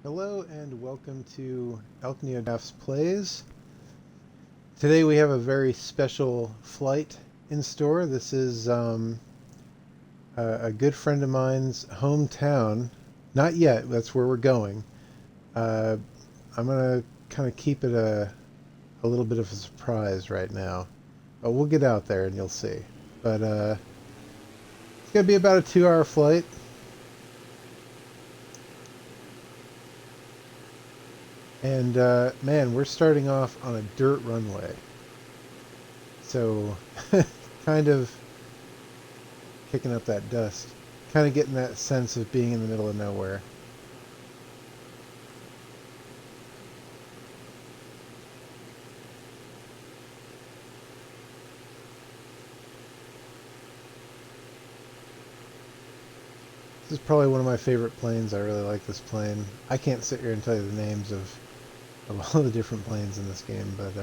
Hello and welcome to Elkniodaphs Plays. Today we have a very special flight in store. This is a good friend of mine's hometown. Not yet, that's where we're going. Uh, I'm going to kind of keep it a little bit of a surprise right now. But we'll get out there and you'll see. But it's going to be about a 2-hour flight. And man, we're starting off on a dirt runway. So kind of kicking up that dust. Kind of getting that sense of being in the middle of nowhere. This is probably one of my favorite planes. I really like this plane. I can't sit here and tell you the names of all the different planes in this game, but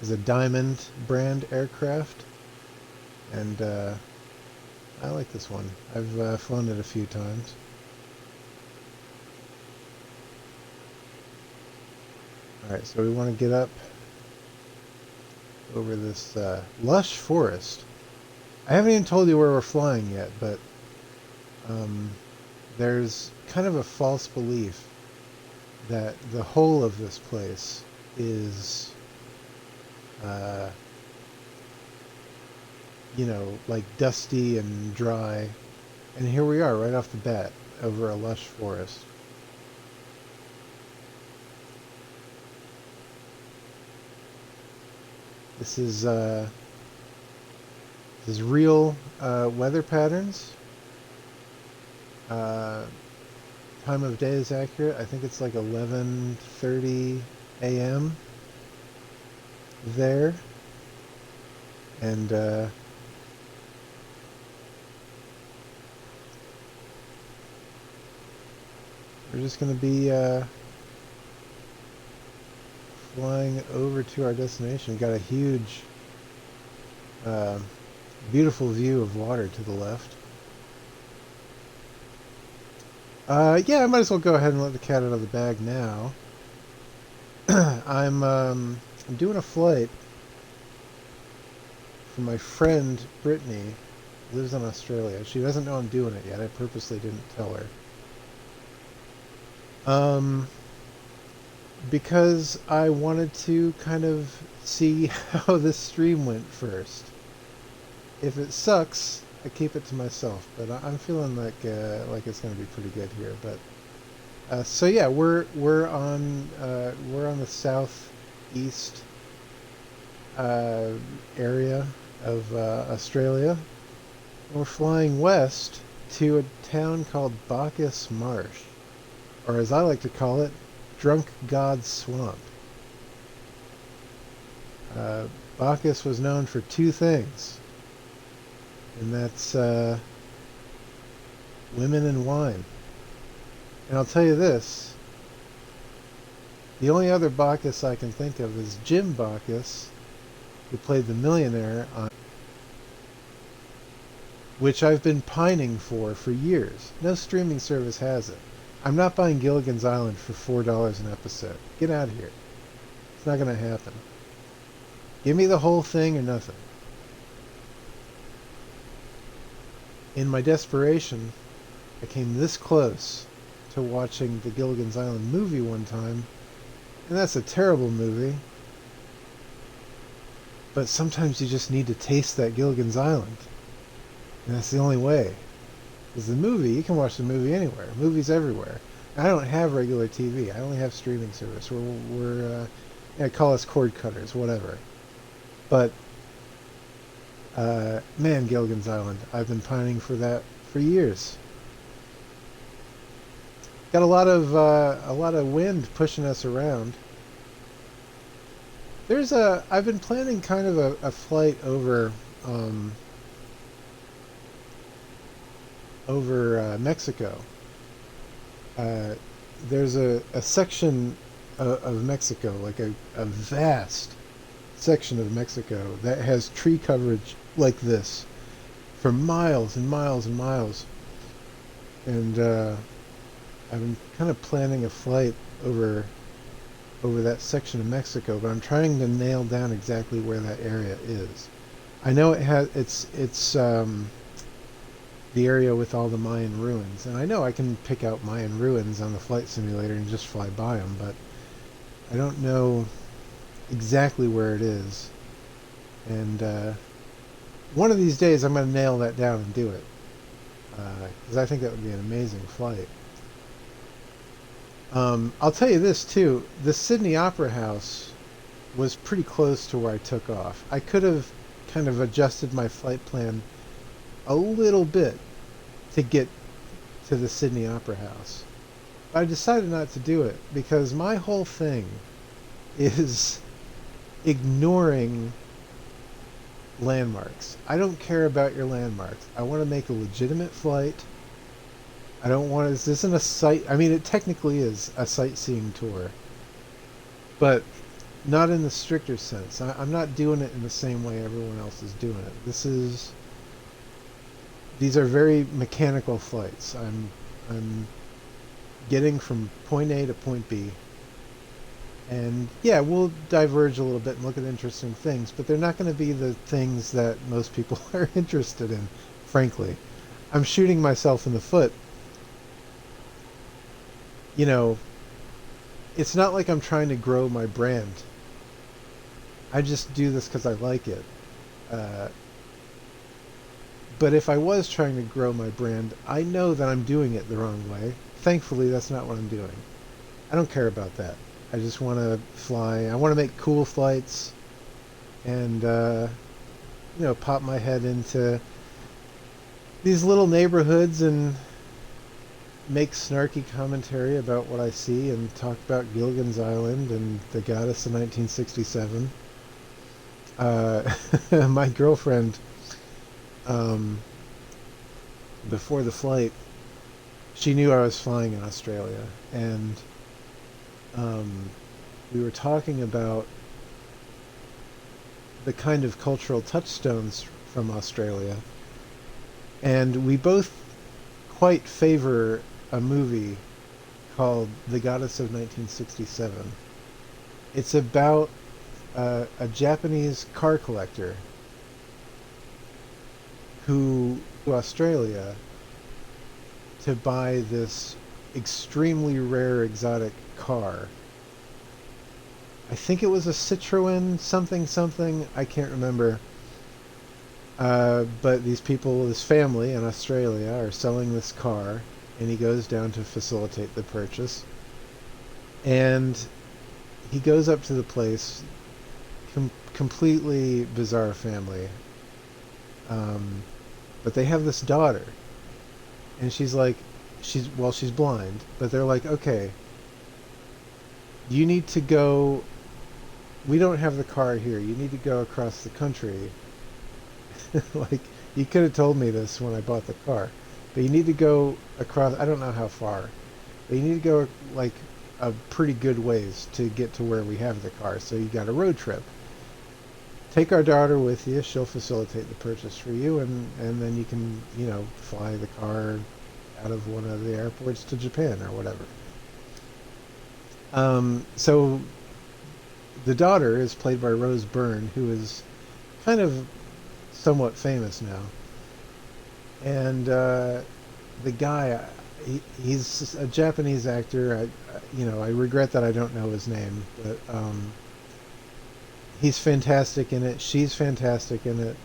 it's a Diamond brand aircraft, and I like this one. I've flown it a few times. Alright, so we want to get up over this lush forest. I haven't even told you where we're flying yet, but there's kind of a false belief that the whole of this place is, uh, like dusty and dry. And here we are right off the bat over a lush forest. This is real weather patterns. Uh, Time of day is accurate. I think it's like 11:30 a.m. there, and we're just going to be flying over to our destination. We've got a huge, uh, beautiful view of water to the left. Yeah, I might as well go ahead and let the cat out of the bag now. I'm doing a flight for my friend Brittany, who lives in Australia. She doesn't know I'm doing it yet. I purposely didn't tell her. Um, because I wanted to kind of see how this stream went first. If it sucks, I keep it to myself. But I'm feeling like it's going to be pretty good here. But so yeah, we're on the southeast area of Australia. We're flying west to a town called Bacchus Marsh, or as I like to call it, Drunk God's Swamp. Uh, Bacchus was known for two things, and that's women and wine. And I'll tell you this, the only other Bacchus I can think of is Jim Bacchus, who played the millionaire on, which I've been pining for years. No streaming service has it. I'm not buying Gilligan's Island for $4 an episode. Get out of here. It's not going to happen. Give me the whole thing or nothing. In my desperation, I came this close to watching the Gilligan's Island movie one time, and that's a terrible movie. But sometimes you just need to taste that Gilligan's Island, and that's the only way. Because the movie, you can watch the movie anywhere. Movies everywhere. I don't have regular TV. I only have streaming service. Call us cord cutters, whatever. But man, Gilligan's Island, I've been pining for that for years. Got a lot of wind pushing us around. I've been planning kind of a flight over Mexico. There's a section of Mexico, like a vast section of Mexico that has tree coverage like this for miles and miles and miles. And I've been kind of planning a flight over over that section of Mexico, but I'm trying to nail down exactly where that area is. I know it's the area with all the Mayan ruins, and I know I can pick out Mayan ruins on the flight simulator and just fly by them, but I don't know exactly where it is. And one of these days, I'm going to nail that down and do it, because I think that would be an amazing flight. I'll tell you this too: the Sydney Opera House was pretty close to where I took off. I could have kind of adjusted my flight plan a little bit to get to the Sydney Opera House. But I decided not to do it because my whole thing is ignoring landmarks. I don't care about your landmarks. I want to make a legitimate flight. I don't want to, this isn't a sight, I mean, it technically is a sightseeing tour, but not in the stricter sense. I'm not doing it in the same way everyone else is doing it. These are very mechanical flights. I'm getting from point A to point B. And yeah, we'll diverge a little bit and look at interesting things, but they're not going to be the things that most people are interested in, frankly. I'm shooting myself in the foot. You know, it's not like I'm trying to grow my brand. I just do this because I like it. Uh, but if I was trying to grow my brand, I know that I'm doing it the wrong way. Thankfully, that's not what I'm doing. I don't care about that. I just want to fly. I want to make cool flights and, pop my head into these little neighborhoods and make snarky commentary about what I see and talk about Gilligan's Island and the Goddess of 1967. My girlfriend, um, before the flight, she knew I was flying in Australia, and we were talking about the kind of cultural touchstones from Australia, and we both quite favor a movie called The Goddess of 1967. It's about a Japanese car collector who to Australia to buy this extremely rare exotic car. I think it was a Citroen something something, I can't remember. But these people, this family in Australia, are selling this car, and he goes down to facilitate the purchase. And he goes up to the place, completely bizarre family. But they have this daughter, and she's blind, but they're like, okay, you need to go. We don't have the car here. You need to go across the country. Like, you could have told me this when I bought the car, but you need to go across. I don't know how far, but you need to go like a pretty good ways to get to where we have the car. So you got a road trip. Take our daughter with you. She'll facilitate the purchase for you, and then you can, fly the car out of one of the airports to Japan or whatever. So the daughter is played by Rose Byrne, who is kind of somewhat famous now. And the guy, he's a Japanese actor. I regret that I don't know his name, but he's fantastic in it. She's fantastic in it.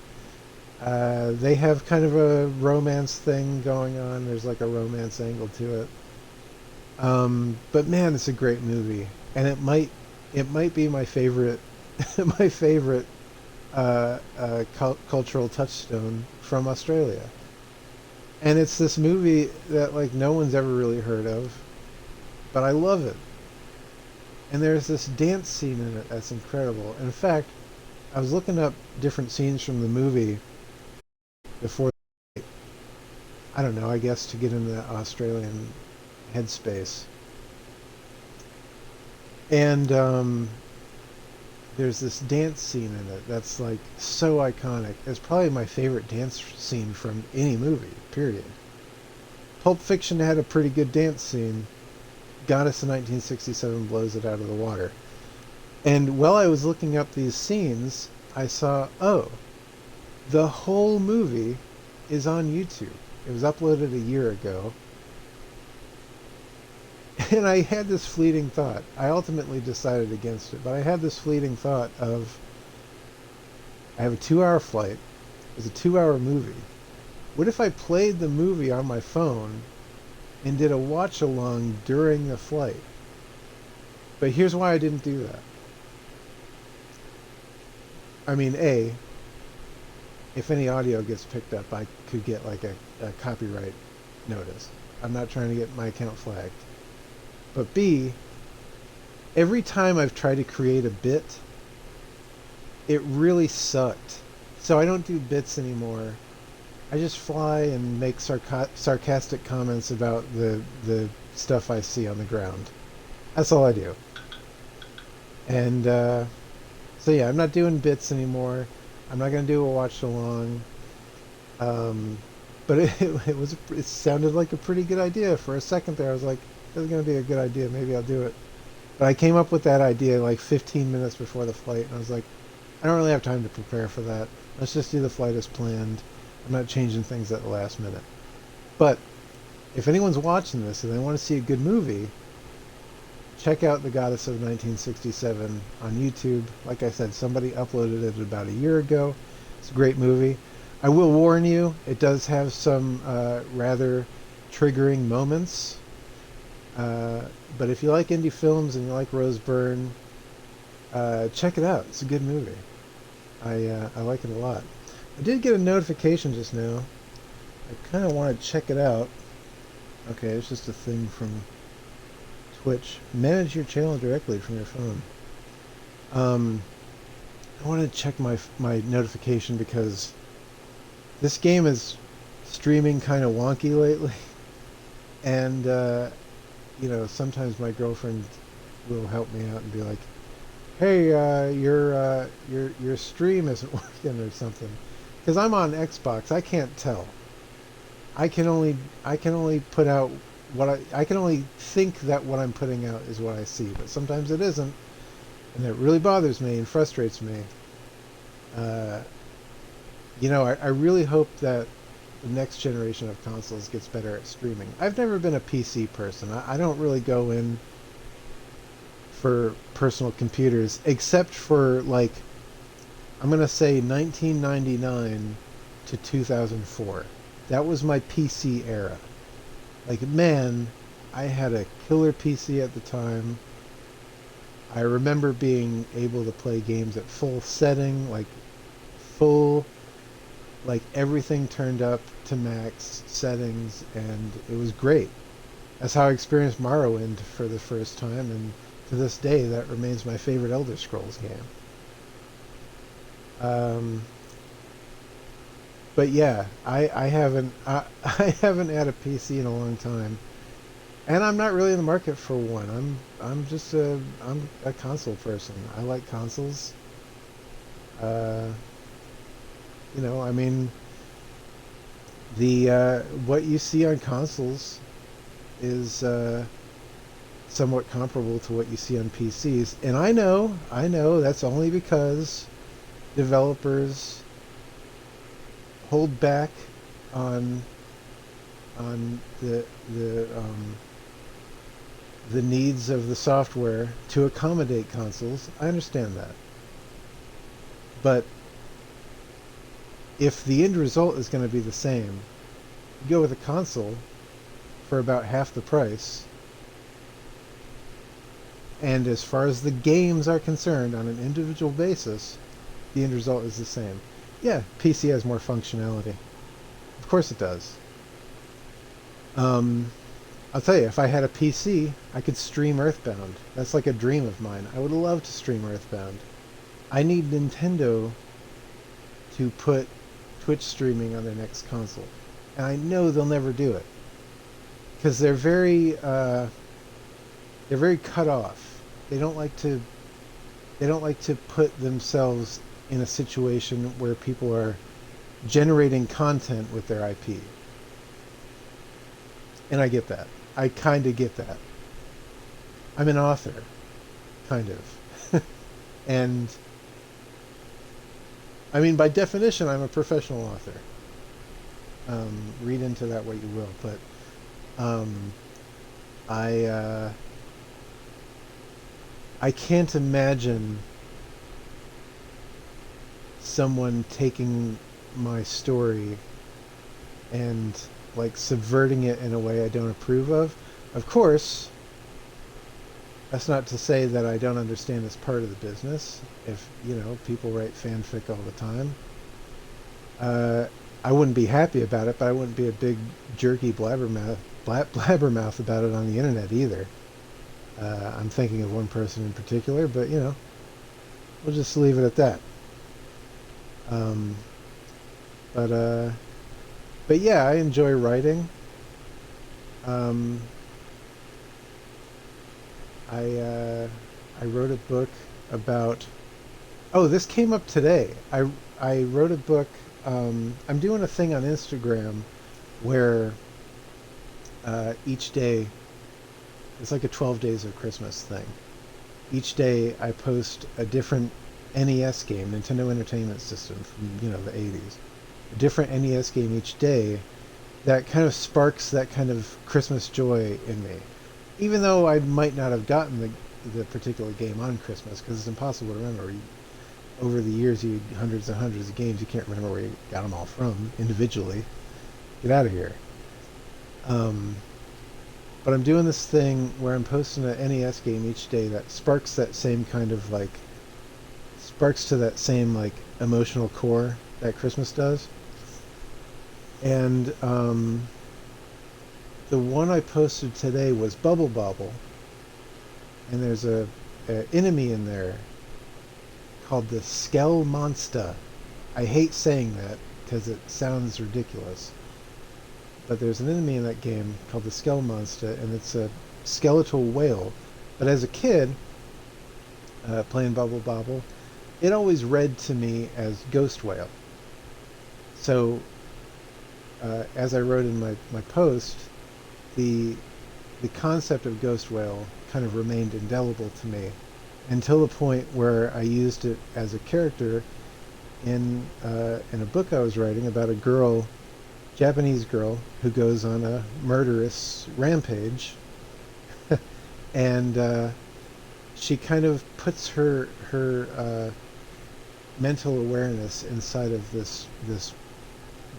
They have kind of a romance thing going on. There's like a romance angle to it. But man, it's a great movie, and it might be my favorite my favorite cultural touchstone from Australia. And it's this movie that like no one's ever really heard of, but I love it. And there's this dance scene in it that's incredible. In fact, I was looking up different scenes from the movie before, I don't know, I guess to get in the Australian headspace. And there's this dance scene in it that's like so iconic. It's probably my favorite dance scene from any movie, period. Pulp Fiction had a pretty good dance scene, Goddess of 1967 blows it out of the water. And while I was looking up these scenes, I saw, oh, the whole movie is on YouTube. It was uploaded a year ago. And I had this fleeting thought. I ultimately decided against it, but I had this fleeting thought of, I have a 2-hour flight. It's a 2-hour movie. What if I played the movie on my phone and did a watch along during the flight? But here's why I didn't do that. I mean, A, if any audio gets picked up, I could get like a copyright notice. I'm not trying to get my account flagged. But B, every time I've tried to create a bit, it really sucked. So I don't do bits anymore. I just fly and make sarcastic comments about the stuff I see on the ground. That's all I do. And so yeah, I'm not doing bits anymore. I'm not going to do a watch along. But it sounded like a pretty good idea. For a second there, I was like, this is going to be a good idea. Maybe I'll do it. But I came up with that idea like 15 minutes before the flight, and I was like, I don't really have time to prepare for that. Let's just do the flight as planned. I'm not changing things at the last minute. But if anyone's watching this and they want to see a good movie, check out The Goddess of 1967 on YouTube. Like I said, somebody uploaded it about a year ago. It's a great movie. I will warn you, it does have some rather triggering moments. But if you like indie films and you like Rose Byrne, check it out. It's a good movie. I like it a lot. I did get a notification just now. I kind of want to check it out. Okay, it's just a thing from Twitch. Manage your channel directly from your phone. I want to check my notification because this game is streaming kind of wonky lately. And you know, sometimes my girlfriend will help me out and be like, "Hey, your stream isn't working or something," because I'm on Xbox. I can't tell. I can only put out what I can only think that what I'm putting out is what I see, but sometimes it isn't, and it really bothers me and frustrates me. You know, I really hope that the next generation of consoles gets better at streaming. I've never been a PC person. I don't really go in for personal computers, except for, like, I'm going to say 1999 to 2004. That was my PC era. Like, man, I had a killer PC at the time. I remember being able to play games at full setting, like everything turned up to max settings, and it was great. That's how I experienced Morrowind for the first time, and to this day that remains my favorite Elder Scrolls game. But yeah, I haven't had a PC in a long time, and I'm not really in the market for one. I'm a console person. I like consoles. You know, I mean, the what you see on consoles is somewhat comparable to what you see on PCs, and I know that's only because developers hold back on the needs of the software to accommodate consoles. I understand that, but if the end result is going to be the same, you go with a console for about half the price, and as far as the games are concerned, on an individual basis, the end result is the same. Yeah, PC has more functionality. Of course it does. I'll tell you, if I had a PC, I could stream Earthbound. That's like a dream of mine. I would love to stream Earthbound. I need Nintendo to put Twitch streaming on their next console, and I know they'll never do it because they're very cut off. They don't like to put themselves in a situation where people are generating content with their IP. And I get that. I kind of get that. I'm an author, kind of. And I mean, by definition, I'm a professional author. Read into that what you will, but um, I I can't imagine someone taking my story and like subverting it in a way I don't approve of. Of course, that's not to say that I don't understand this part of the business. If, people write fanfic all the time. Uh, I wouldn't be happy about it, but I wouldn't be a big jerky blabbermouth about it on the internet either. I'm thinking of one person in particular, but we'll just leave it at that. Um, but uh, but yeah, I enjoy writing. Um, I wrote a book about. Oh, this came up today. I wrote a book. I'm doing a thing on Instagram where each day it's like a 12 days of Christmas thing. Each day I post a different NES game, Nintendo Entertainment System from the 80s. A different NES game each day that kind of sparks that kind of Christmas joy in me. Even though I might not have gotten the particular game on Christmas because it's impossible to remember. Over the years, you hundreds and hundreds of games, you can't remember where you got them all from individually. Get out of here. Um, but I'm doing this thing where I'm posting an NES game each day that sparks that same kind of like sparks to that same like emotional core that Christmas does. And the one I posted today was Bubble Bobble, and there's a enemy in there called the Skell Monster. I hate saying that because it sounds ridiculous. But there's an enemy in that game called the Skell Monster, and it's a skeletal whale. But as a kid, playing Bubble Bobble, it always read to me as Ghost Whale. So, as I wrote in my post, the concept of Ghost Whale kind of remained indelible to me until the point where I used it as a character in a book I was writing about a girl, Japanese girl, who goes on a murderous rampage, and she kind of puts her mental awareness inside of this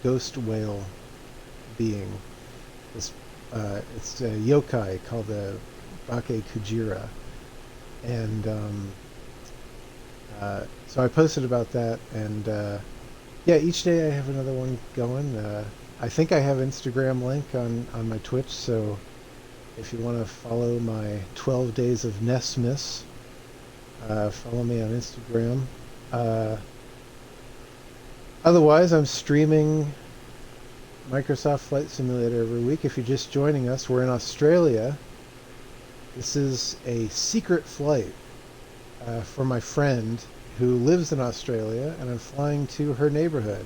ghost whale being. This it's a yokai called the Bake Kujira, and so I posted about that, and yeah, each day I have another one going. I think I have Instagram link on my Twitch, so if you want to follow my 12 days of Nessmas, follow me on Instagram. Uh, Otherwise, I'm streaming Microsoft Flight Simulator every week. If you're just joining us, we're in Australia. This is a secret flight for my friend who lives in Australia, and I'm flying to her neighborhood.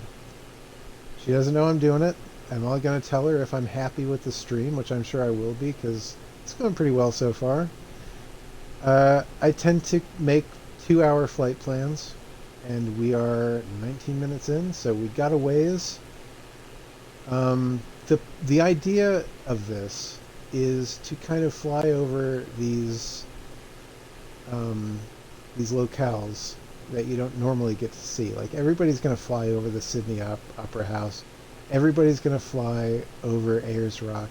She doesn't know I'm doing it. I'm all going to tell her if I'm happy with the stream, which I'm sure I will be because it's going pretty well so far. I tend to make 2-hour flight plans, and we are 19 minutes in, so we got a ways. The idea of this is to kind of fly over these locales that you don't normally get to see. Like everybody's going to fly over the Sydney Opera House. Everybody's going to fly over Ayers Rock.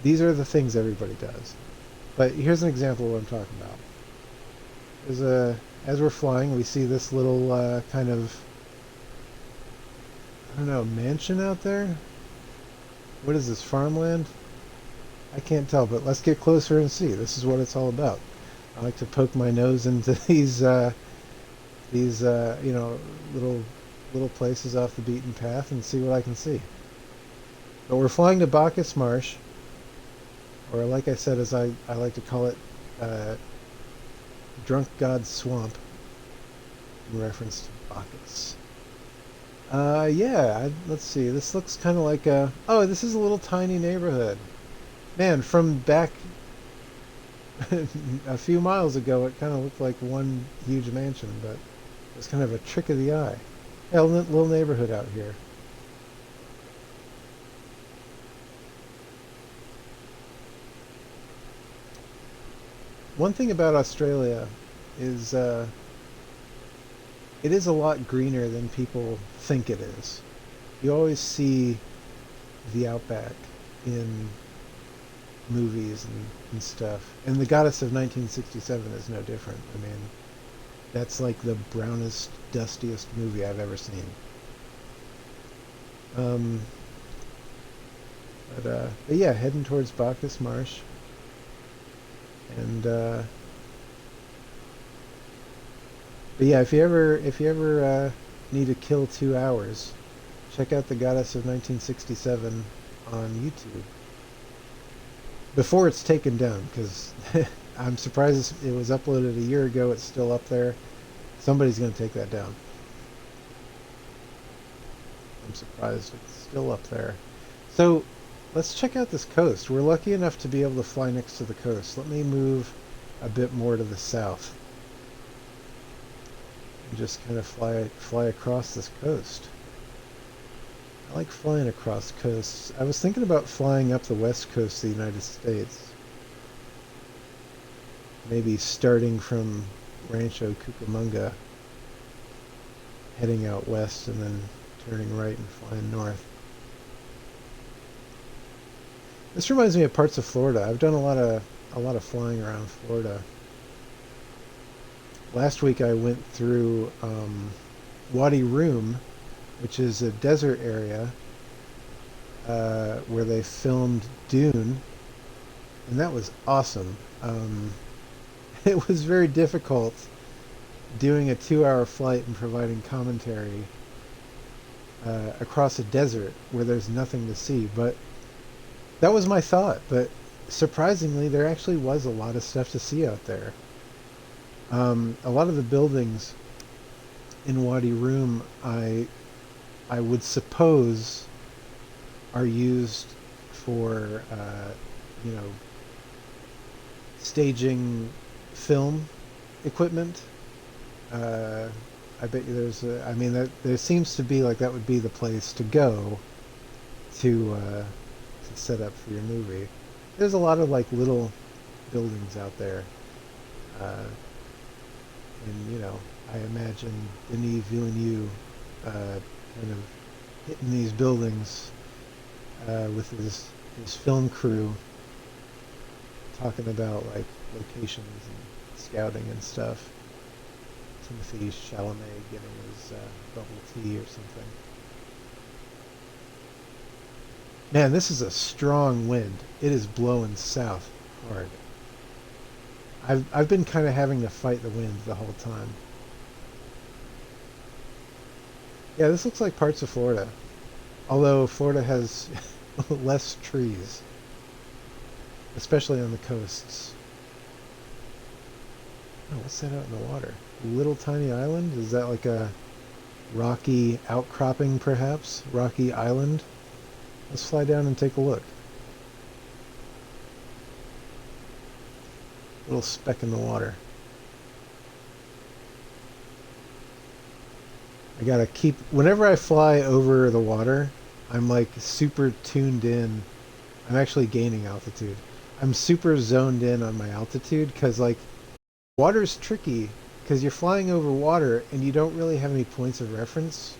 These are the things everybody does. But here's an example of what I'm talking about. As we're flying, we see this little kind of, I don't know, mansion out there? What is this, farmland? I can't tell, but let's get closer and see. This is what it's all about. I like to poke my nose into these little places off the beaten path and see what I can see. But we're flying to Bacchus Marsh, or like I said, as I like to call it, Drunk God's Swamp, in reference to Bacchus. Yeah, let's see. This looks kind of like a... Oh, this is a little tiny neighborhood. Man, from back A few miles ago, it kind of looked like one huge mansion, but it's kind of a trick of the eye. Yeah, a little neighborhood out here. One thing about Australia is it is a lot greener than people think it is. You always see the outback in movies and stuff. And The Goddess of 1967 is no different. I mean, that's like the brownest, dustiest movie I've ever seen. Um, but yeah, heading towards Bacchus Marsh. And but yeah, if you ever need to kill 2 hours, check out The Goddess of 1967 on YouTube before it's taken down, because I'm surprised it was uploaded a year ago. It's still up there. Somebody's going to take that down. I'm surprised it's still up there. So let's check out this coast. We're lucky enough to be able to fly next to the coast. Let me move a bit more to the south and just kind of fly across this coast. I like flying across coasts. I was thinking about flying up the west coast of the United States. Maybe starting from Rancho Cucamonga, heading out west and then turning right and flying north. This reminds me of parts of Florida. I've done a lot of flying around Florida. Last week I went through Wadi Rum, which is a desert area where they filmed Dune, and that was awesome. It was very difficult doing a 2-hour flight and providing commentary across a desert where there's nothing to see, but that was my thought. But surprisingly, there actually was a lot of stuff to see out there. A lot of the buildings in Wadi Rum, I would suppose, are used for you know, staging film equipment. I bet you I mean, there seems to be like that would be the place to go to set up for your movie. There's a lot of like little buildings out there, and I imagine Denis Villeneuve kind of hitting these buildings with his film crew, talking about like locations and scouting and stuff. Timothy Chalamet getting his bubble tea or something. Man, this is a strong wind. It is blowing south hard. I've been kind of having to fight the wind the whole time. Yeah, this looks like parts of Florida. Although Florida has less trees, especially on the coasts. Oh, what's that out in the water? Little tiny island? Is that like a rocky outcropping, perhaps? Rocky island? Let's fly down and take a look. Little speck in the water. I gotta keep, whenever I fly over the water, I'm like super tuned in. I'm actually gaining altitude. I'm super zoned in on my altitude because like water's tricky because you're flying over water and you don't really have any points of reference.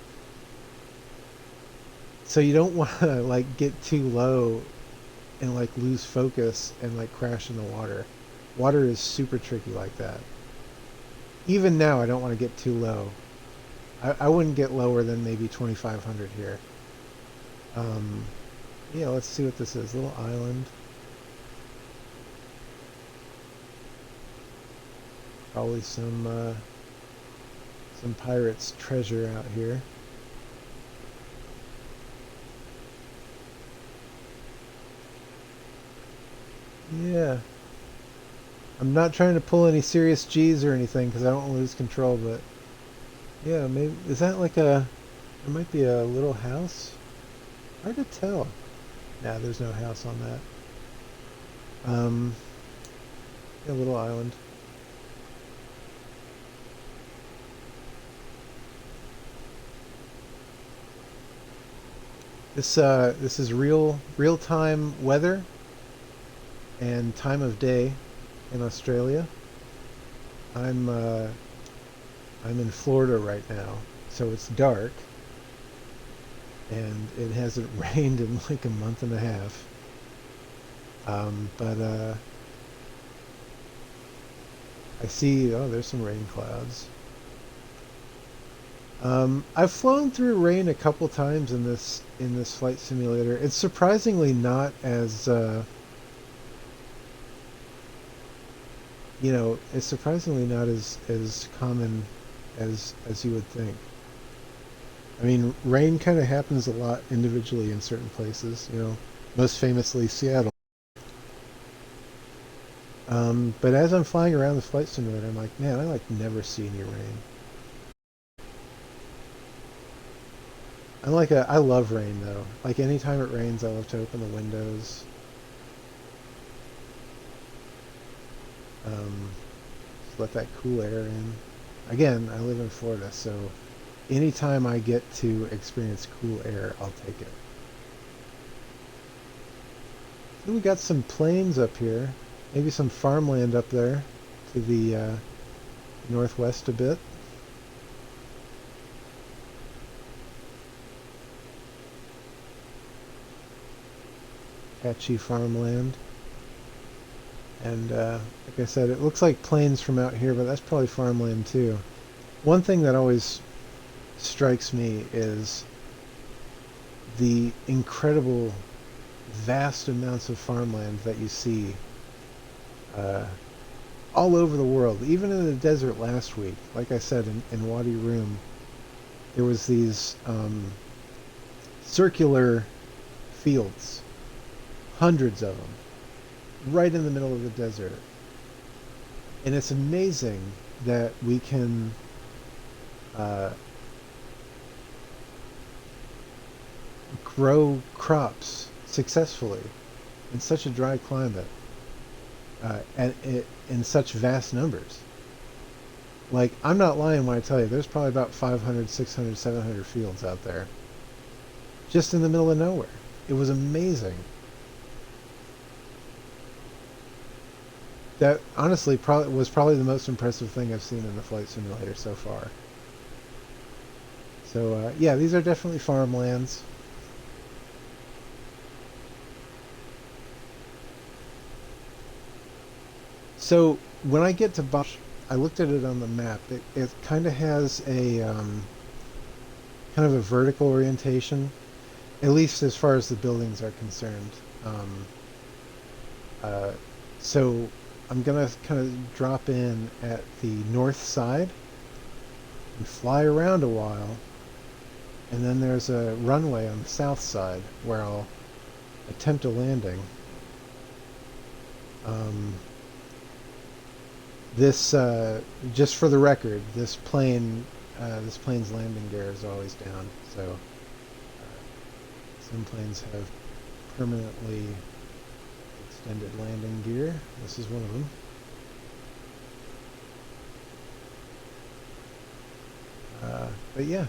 So you don't want to like get too low and like lose focus and like crash in the water. Water is super tricky like that. Even now, I don't want to get too low. I wouldn't get lower than maybe 2,500 here. Yeah, let's see what this is. Little island. Probably some pirate's treasure out here. Yeah. I'm not trying to pull any serious G's or anything because I don't want to lose control, but yeah, maybe, is that like there might be a little house? Hard to tell. Nah, there's no house on that. A little island. This is real time weather and time of day in Australia. I'm uh, I'm in Florida right now, so it's dark and it hasn't rained in like a month and a half. But I see. Oh, there's some rain clouds. I've flown through rain a couple times in this flight simulator. It's surprisingly not as it's surprisingly not as common as you would think. I mean, rain kind of happens a lot individually in certain places. Most famously Seattle. But as I'm flying around the flight simulator, I'm like, man, I like never see any rain. I love rain though. Like anytime it rains, I love to open the windows. Um, just let that cool air in. Again, I live in Florida, so anytime I get to experience cool air, I'll take it. So we got some plains up here, maybe some farmland up there to the northwest a bit. Patchy farmland. And like I said, it looks like plains from out here, but that's probably farmland too. One thing that always strikes me is the incredible, vast amounts of farmland that you see uh, all over the world. Even in the desert last week, like I said, in Wadi Rum, there was these circular fields, hundreds of them, right in the middle of the desert. And it's amazing that we can uh, grow crops successfully in such a dry climate in such vast numbers. Like, I'm not lying when I tell you there's probably about 500, 600, 700 fields out there just in the middle of nowhere. It was amazing. That honestly probably the most impressive thing I've seen in the flight simulator so far. So yeah, these are definitely farmlands. So when I get to Bosch, I looked at it on the map. It kind of has a kind of a vertical orientation, at least as far as the buildings are concerned. Um, uh, so I'm gonna kind of drop in at the north side and fly around a while, and then there's a runway on the south side where I'll attempt a landing. Um, just for the record, this plane's landing gear is always down. So some planes have permanently extended landing gear. This is one of them. But yeah,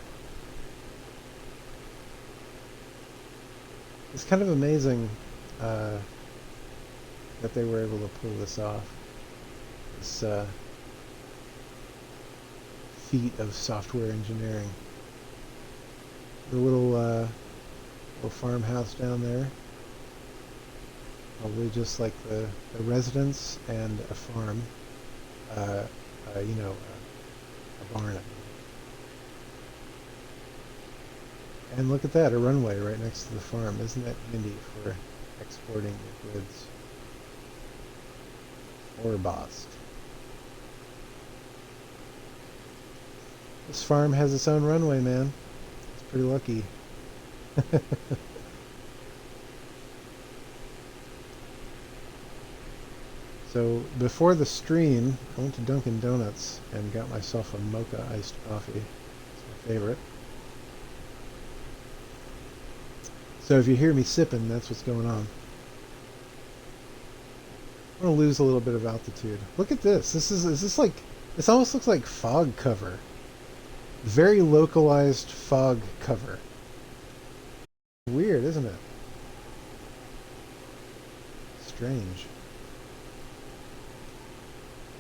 it's kind of amazing uh, that they were able to pull this off. This feat of software engineering. The little farmhouse down there, probably just like the residence and a farm. Uh, a barn. And look at that, a runway right next to the farm. Isn't that handy for exporting your goods? Or bossed. This farm has its own runway, man. It's pretty lucky. So before the stream, I went to Dunkin' Donuts and got myself a mocha iced coffee. It's my favorite. So if you hear me sipping, that's what's going on. I'm gonna lose a little bit of altitude. Look at this. Is this like, this almost looks like fog cover. Very localized fog cover. Weird, isn't it? Strange.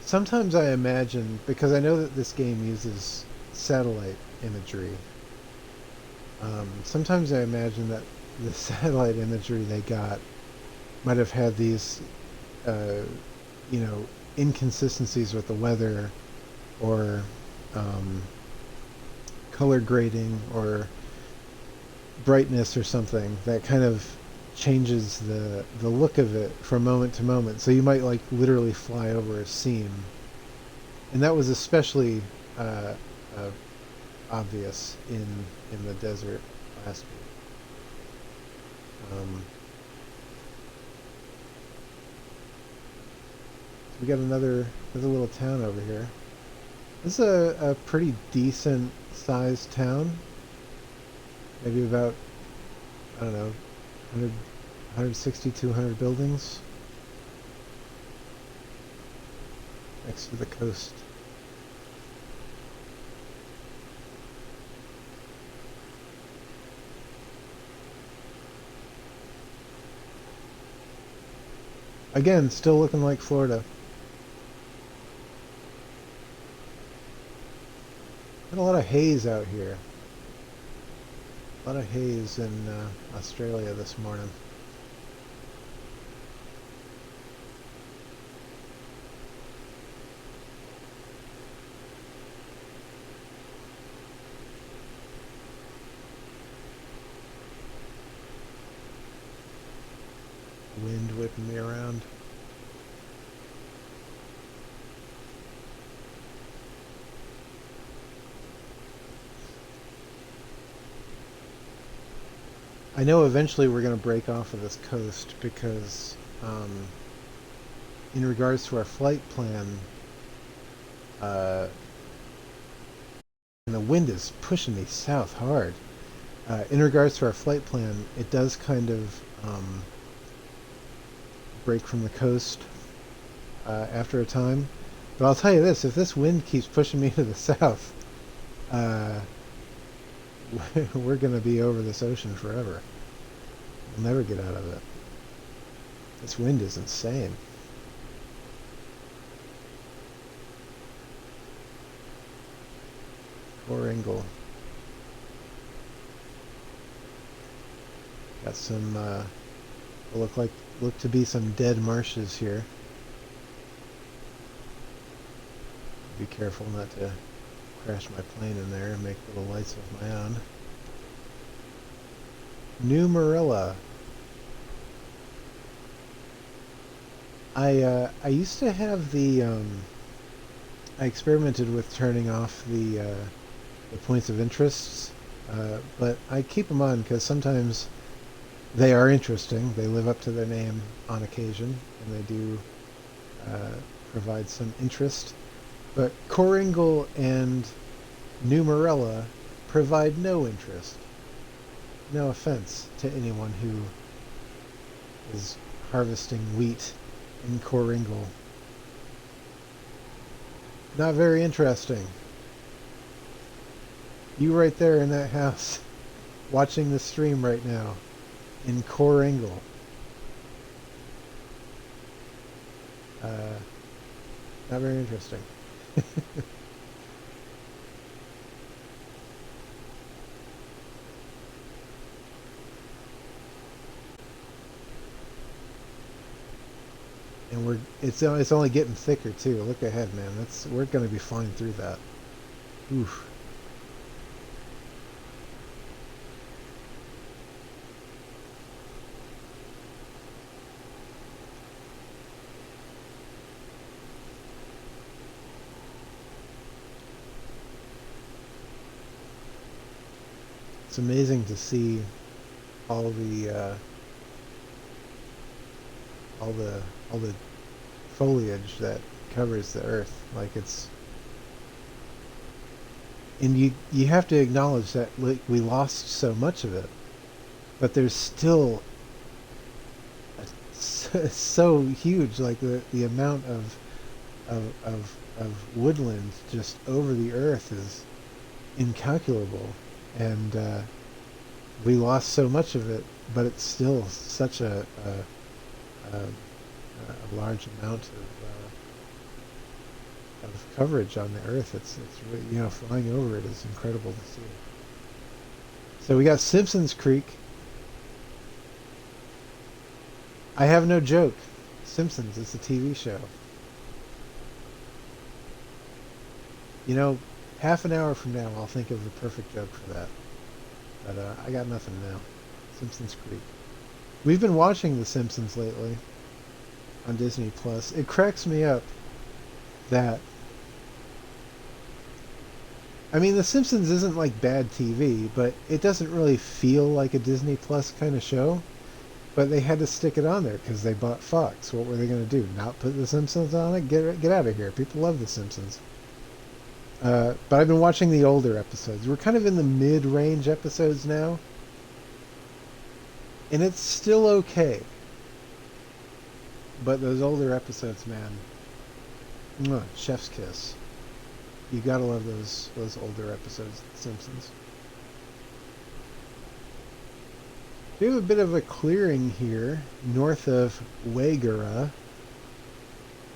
Sometimes I imagine, because I know that this game uses satellite imagery, sometimes I imagine that the satellite imagery they got might have had these, uh, you know, inconsistencies with the weather or um, color grading or brightness or something that kind of changes the look of it from moment to moment. So you might like literally fly over a seam, and that was especially uh, uh, obvious in the desert last week. So we got another little town over here. This is a pretty decent sized town. Maybe about, I don't know, 100, 160, 200 buildings next to the coast. Again, still looking like Florida. Got a lot of haze out here. A lot of haze in Australia this morning. Wind whipping me around. I know eventually we're going to break off of this coast because, in regards to our flight plan, uh, and the wind is pushing me south hard. In regards to our flight plan, it does kind of break from the coast after a time. But I'll tell you this: if this wind keeps pushing me to the south, uh, we're going to be over this ocean forever. We'll never get out of it. This wind is insane. Poor Ingle. Got some look to be some dead marshes here. Be careful not to crash my plane in there and make little lights of my own. New Marilla. I used to have I experimented with turning off the points of interest, but I keep them on because sometimes they are interesting. They live up to their name on occasion, and they do provide some interest. But Coringle and New Marilla provide no interest. No offense to anyone who is harvesting wheat in Coringle. Not very interesting. You right there in that house, watching the stream right now, in Coringle. Not very interesting. And it's only getting thicker too. Look ahead, man. We're gonna be flying through that. Oof. It's amazing to see all the foliage that covers the earth. Like and you have to acknowledge that we lost so much of it, but there's still so huge. Like the amount of woodland just over the earth is incalculable, and we lost so much of it, but it's still such a large amount of coverage on the earth. It's really, flying over it is incredible to see. So we got Simpsons Creek. I have no joke. Simpsons, it's a TV show. Half an hour from now, I'll think of the perfect joke for that. But I got nothing now. Simpsons Creek. We've been watching The Simpsons lately on Disney Plus. It cracks me up that, I mean, The Simpsons isn't like bad TV, but it doesn't really feel like a Disney Plus kind of show. But they had to stick it on there because they bought Fox. What were they going to do? Not put The Simpsons on it? Get out of here. People love The Simpsons. But I've been watching the older episodes. We're kind of in the mid-range episodes now. And it's still okay. But those older episodes, man. Chef's kiss. You gotta love those older episodes of The Simpsons. We have a bit of a clearing here north of Waigura.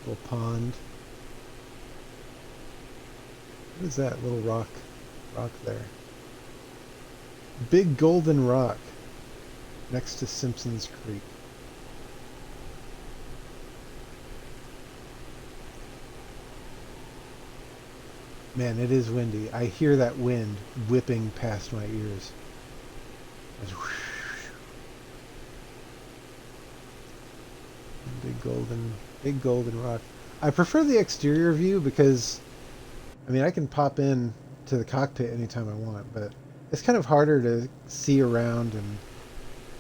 Little pond. What is that little rock there? Big golden rock next to Simpsons Creek. Man, it is windy. I hear that wind whipping past my ears. Big golden rock. I prefer the exterior view because, I mean, I can pop in to the cockpit anytime I want, but it's kind of harder to see around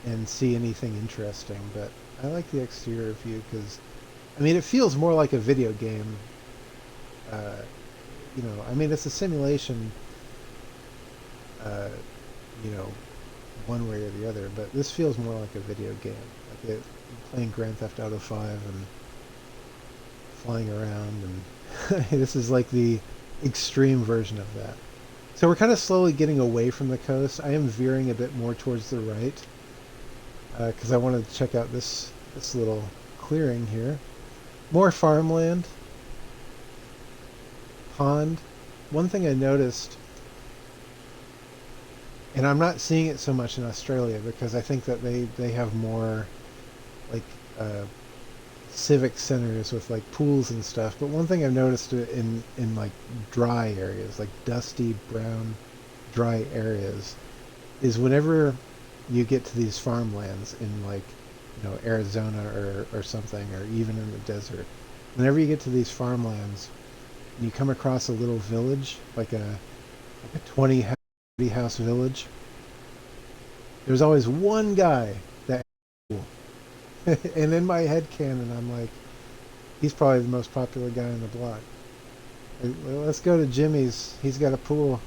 and see anything interesting. But I like the exterior view because, I mean, it feels more like a video game. I mean, it's a simulation, uh, you know, one way or the other, but this feels more like a video game. Like playing Grand Theft Auto 5 and flying around, and this is like the extreme version of that. So we're kind of slowly getting away from the coast. I am veering a bit more towards the right because I wanted to check out this little clearing here. More farmland. Pond. One thing I noticed, and I'm not seeing it so much in Australia because I think that they have more like civic centers with like pools and stuff. But one thing I've noticed in like dry areas, like dusty brown dry areas, is whenever you get to these farmlands in like Arizona or something, or even in the desert, whenever you get to these farmlands and you come across a little village, like a 20 house village, there's always one guy that and in my head canon I'm like, he's probably the most popular guy on the block. Let's go to Jimmy's. He's got a pool.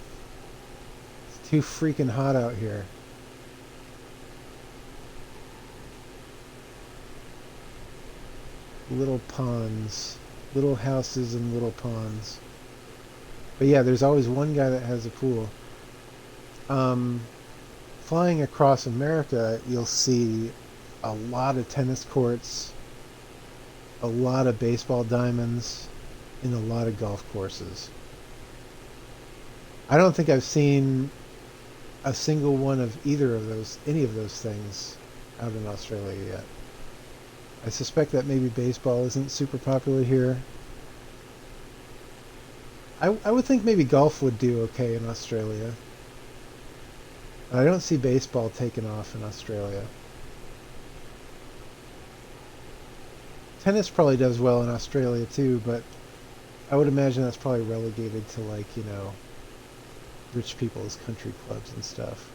It's too freaking hot out here. Little ponds, little houses and little ponds. But yeah, there's always one guy that has a pool. Flying across America, you'll see a lot of tennis courts, a lot of baseball diamonds, and a lot of golf courses. I don't think I've seen a single one of any of those things out in Australia yet. I suspect that maybe baseball isn't super popular here. I would think maybe golf would do okay in Australia. But I don't see baseball taking off in Australia. Tennis probably does well in Australia too, but I would imagine that's probably relegated to like, rich people's country clubs and stuff.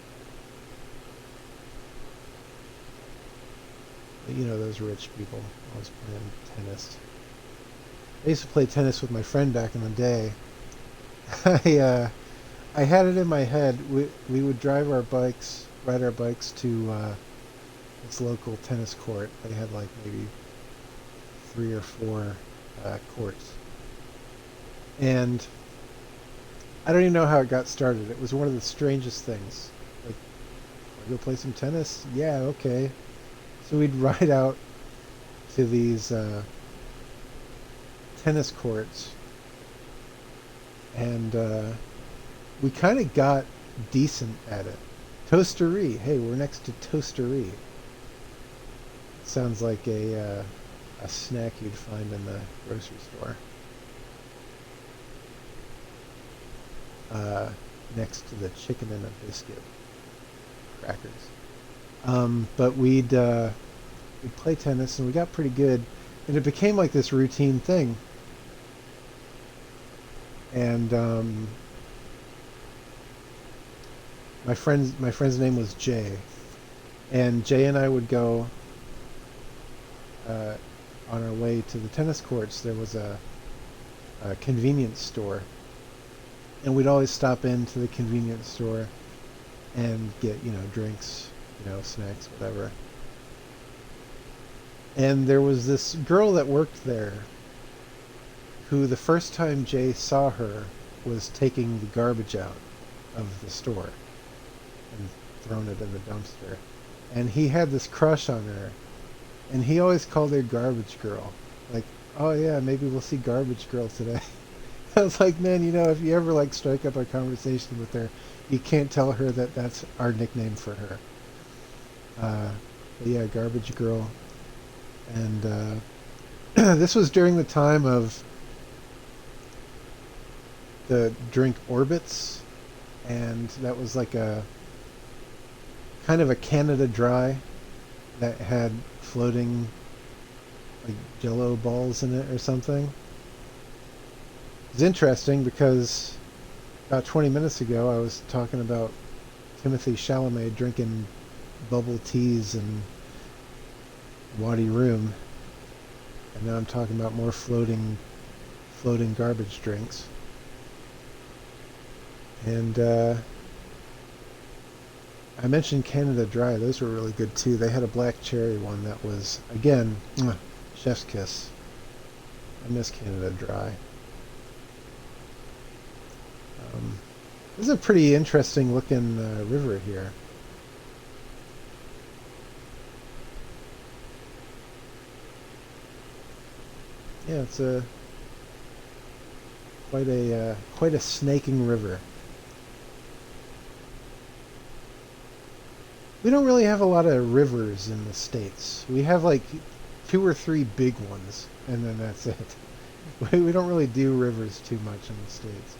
But those rich people always playing tennis. I used to play tennis with my friend back in the day. I had it in my head. We would ride our bikes to this local tennis court. They had like maybe three or four courts. And I don't even know how it got started. It was one of the strangest things. Like, wanna go play some tennis? Yeah, okay. So we'd ride out to these tennis courts, and we kind of got decent at it. Toastery. Hey, we're next to Toastery. Sounds like a snack you'd find in the grocery store. Next to the chicken and a biscuit crackers. But we'd play tennis, and we got pretty good, and it became like this routine thing. And my friend's name was Jay, and Jay and I would go on our way to the tennis courts. There was a convenience store, and we'd always stop into the convenience store and get, drinks, snacks, whatever. And there was this girl that worked there who, the first time Jay saw her, was taking the garbage out of the store and thrown it in the dumpster. And he had this crush on her, and he always called her Garbage Girl. Like, oh yeah, maybe we'll see Garbage Girl today. I was like, man, if you ever strike up a conversation with her, you can't tell her that that's our nickname for her. But yeah, Garbage Girl. And this was during the time of the drink Orbits, and that was like a kind of a Canada Dry that had floating like Jello balls in it or something. It's interesting because about 20 minutes ago I was talking about Timothy Chalamet drinking bubble teas and Wadi Room, and now I'm talking about more floating garbage drinks. And I mentioned Canada Dry. Those were really good too. They had a black cherry one that was, again, chef's kiss. I miss Canada Dry. This is a pretty interesting looking river here. Yeah, it's quite a snaking river. We don't really have a lot of rivers in the States. We have like 2 or 3 big ones, and then that's it. We don't really do rivers too much in the States.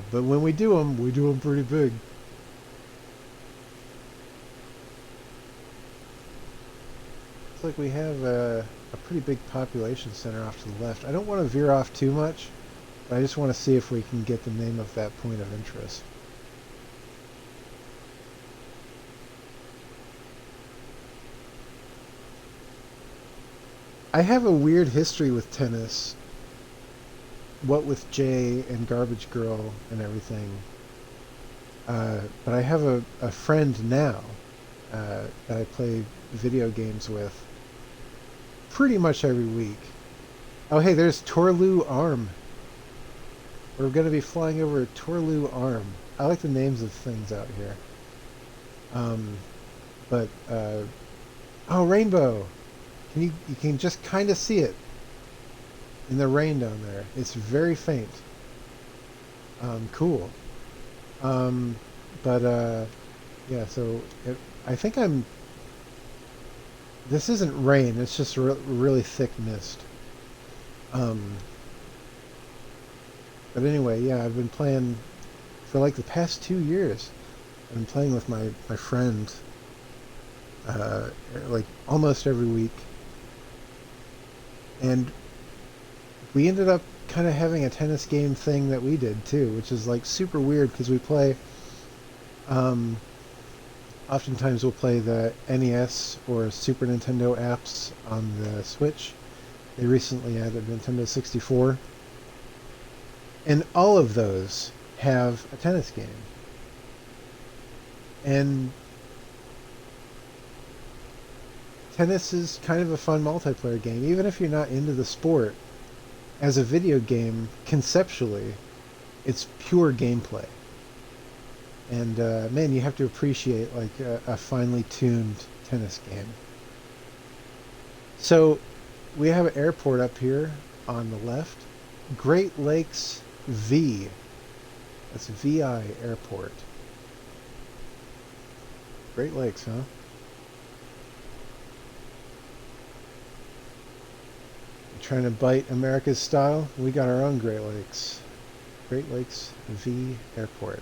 But when we do them pretty big. It's like we have a pretty big population center off to the left. I don't want to veer off too much, but I just want to see if we can get the name of that point of interest. I have a weird history with tennis, what with Jay and Garbage Girl and everything. But I have a friend now that I play video games with pretty much every week. Oh, hey, there's Torlu Arm. We're going to be flying over Torlu Arm. I like the names of things out here. Oh, Rainbow. You can just kind of see it in the rain down there. It's very faint. Cool. Yeah, so I think this isn't rain, it's just really thick mist. But anyway, yeah, I've been playing for like the past 2 years. I've been playing with my friend like almost every week. And we ended up kind of having a tennis game thing that we did too, which is like super weird because we play, oftentimes we'll play the NES or Super Nintendo apps on the Switch. They recently added Nintendo 64. And all of those have a tennis game. tennis is kind of a fun multiplayer game, even if you're not into the sport. As a video game, conceptually, it's pure gameplay. And man, you have to appreciate like a finely tuned tennis game. So we have an airport up here on the left. Great Lakes V. That's VI Airport. Great Lakes, huh? Trying to bite America's style? We got our own Great Lakes. Great Lakes V Airport.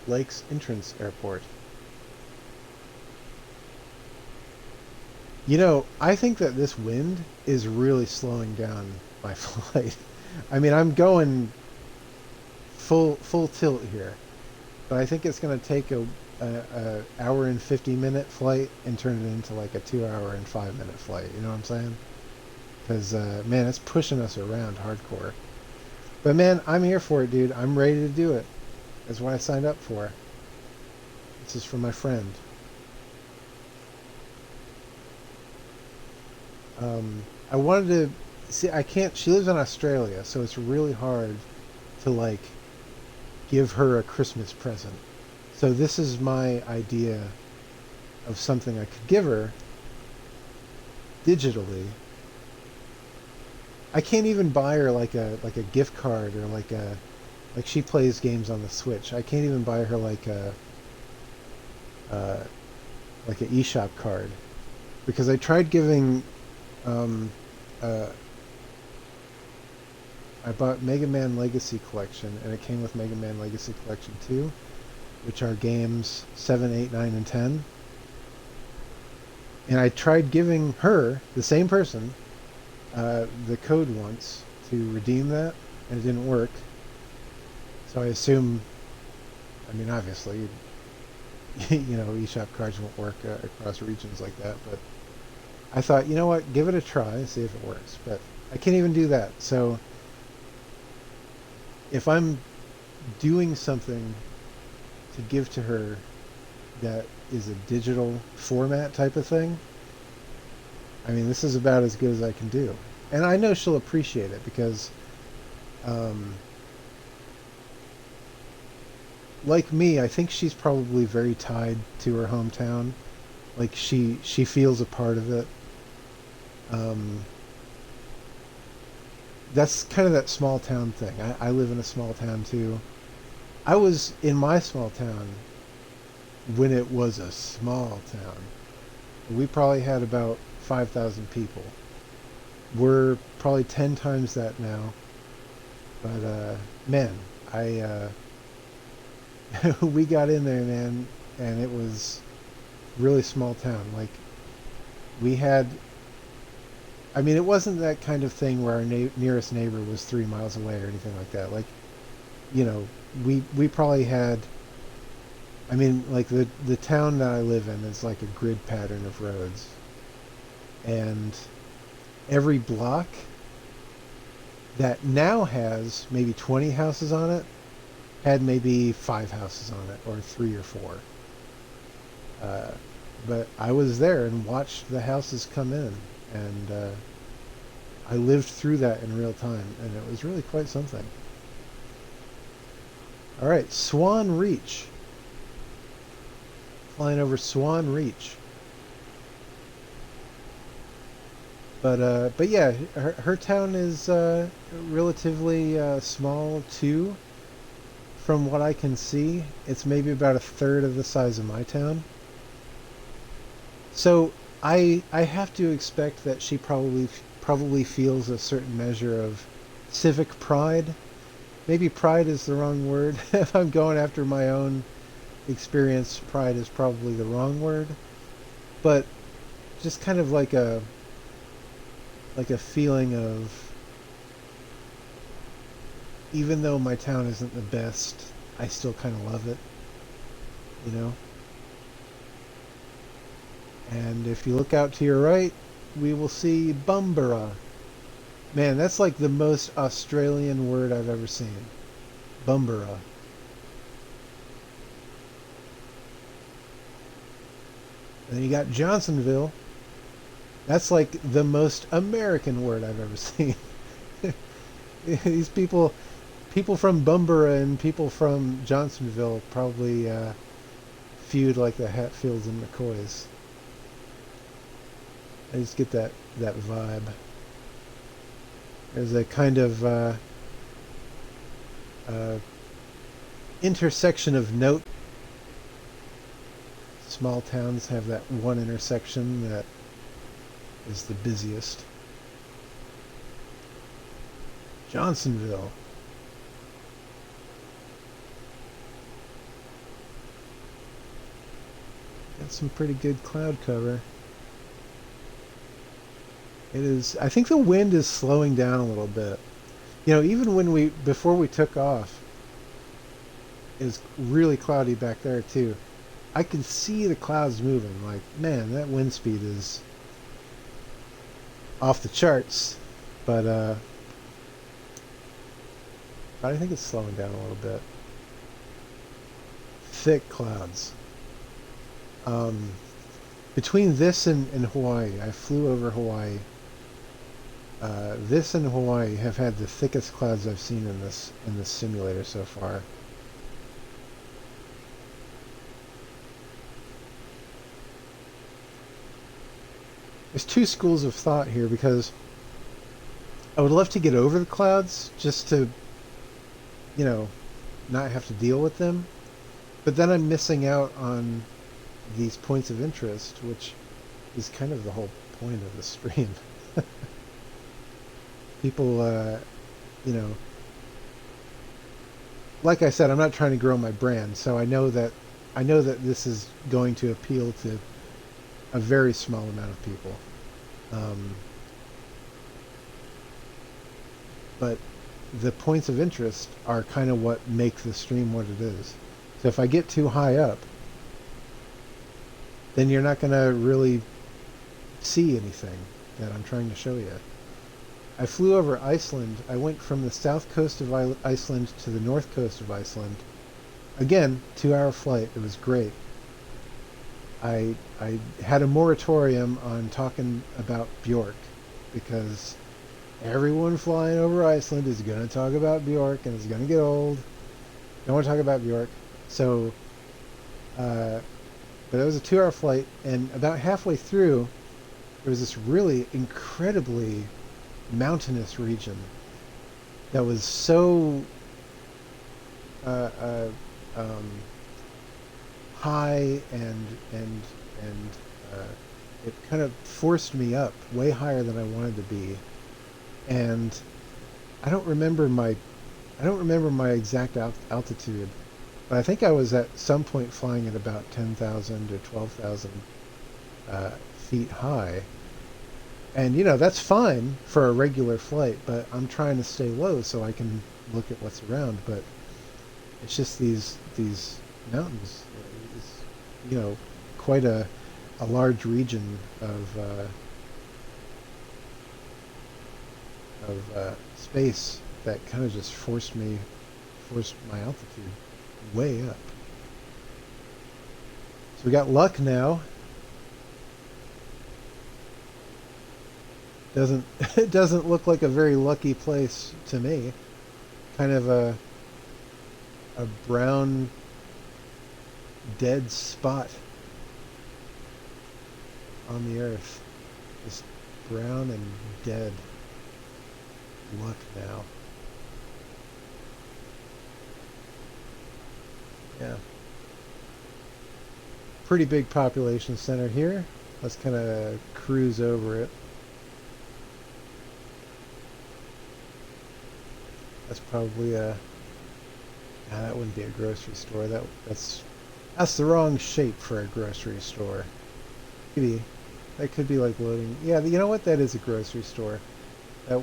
Lakes Entrance Airport. You know, I think that this wind is really slowing down my flight. I mean, I'm going full tilt here, but I think it's going to take a hour and 50-minute flight and turn it into like a 2 hour and 5 minute flight. You know what I'm saying? Because man, it's pushing us around hardcore. But man, I'm here for it, dude. I'm ready to do it. That's what I signed up for. This is from my friend. I wanted to see. I can't. She lives in Australia, so it's really hard to like give her a Christmas present. So this is my idea of something I could give her digitally. I can't even buy her like a gift card or like she plays games on the Switch. I can't even buy her like an eShop card because I tried giving. I bought Mega Man Legacy Collection, and it came with Mega Man Legacy Collection 2, which are games 7, 8, 9, and 10. And I tried giving her, the same person, the code once to redeem that, and it didn't work. So I assume, I mean, obviously, you know, eShop cards won't work across regions like that, but I thought, you know what, give it a try, see if it works. But I can't even do that. So if I'm doing something to give to her that is a digital format type of thing, I mean, this is about as good as I can do. And I know she'll appreciate it because, like me, I think she's probably very tied to her hometown. Like she feels a part of it. That's kind of that small town thing. I live in a small town too. I was in my small town when it was a small town. We probably had about 5,000 people. We're probably 10 times that now. But man, I we got in there, man, and it was really small town. Like we had, I mean, it wasn't that kind of thing where our nearest neighbor was 3 miles away or anything like that. Like, you know, we probably had, I mean, like the town that I live in is like a grid pattern of roads, and every block that now has maybe 20 houses on it had maybe 5 houses on it, or 3 or 4. But I was there and watched the houses come in, and I lived through that in real time, and it was really quite something. All right, Swan Reach. Flying over Swan Reach. But yeah, her town is relatively small too. From what I can see, it's maybe about a third of the size of my town. So I have to expect that she probably feels a certain measure of civic pride. Maybe pride is the wrong word. If I'm going after my own experience, pride is probably the wrong word. But just kind of like a feeling of, even though my town isn't the best, I still kind of love it, you know? And if you look out to your right, we will see Bumbera. Man, that's like the most Australian word I've ever seen. Bumbera. And then you got Johnsonville. That's like the most American word I've ever seen. These people from Bumbera and people from Johnsonville probably feud like the Hatfields and McCoys. I just get that vibe. There's a kind of uh, intersection of note. Small towns have that one intersection that is the busiest. Johnsonville. Got some pretty good cloud cover. It is. I think the wind is slowing down a little bit. You know, even before we took off, it was really cloudy back there too. I could see the clouds moving. Like, man, that wind speed is off the charts. But I think it's slowing down a little bit. Thick clouds. Um, Between this and Hawaii, I flew over Hawaii. This and Hawaii have had the thickest clouds I've seen in this simulator so far. There's two schools of thought here because I would love to get over the clouds just to, you know, not have to deal with them. But then I'm missing out on these points of interest, which is kind of the whole point of the stream. People, you know, like I said, I'm not trying to grow my brand, so I know that this is going to appeal to a very small amount of people. Um, but the points of interest are kind of what make the stream what it is. So if I get too high up, then you're not going to really see anything that I'm trying to show you. I flew over Iceland. I went from the south coast of Iceland to the north coast of Iceland. Again, 2-hour flight. It was great. I had a moratorium on talking about Bjork because everyone flying over Iceland is going to talk about Bjork and it's going to get old. Don't want to talk about Bjork. So, but it was a 2-hour flight, and about halfway through, there was this really incredibly mountainous region that was so uh, uh, um, high and uh, it kind of forced me up way higher than I wanted to be, and I don't remember my exact altitude, but I think I was at some point flying at about 10,000 or 12,000 feet high. And you know, that's fine for a regular flight, but I'm trying to stay low so I can look at what's around. But it's just these mountains. It's, you know, quite a large region of space that kind of just forced my altitude way up. So we got luck now. Doesn't It doesn't look like a very lucky place to me. Kind of a brown dead spot on the earth. Just brown and dead. Luck now. Yeah. Pretty big population center here. Let's kind of cruise over it. That's probably that wouldn't be a grocery store. That's the wrong shape for a grocery store. Maybe that could be like loading. Yeah, you know what? That is a grocery store. That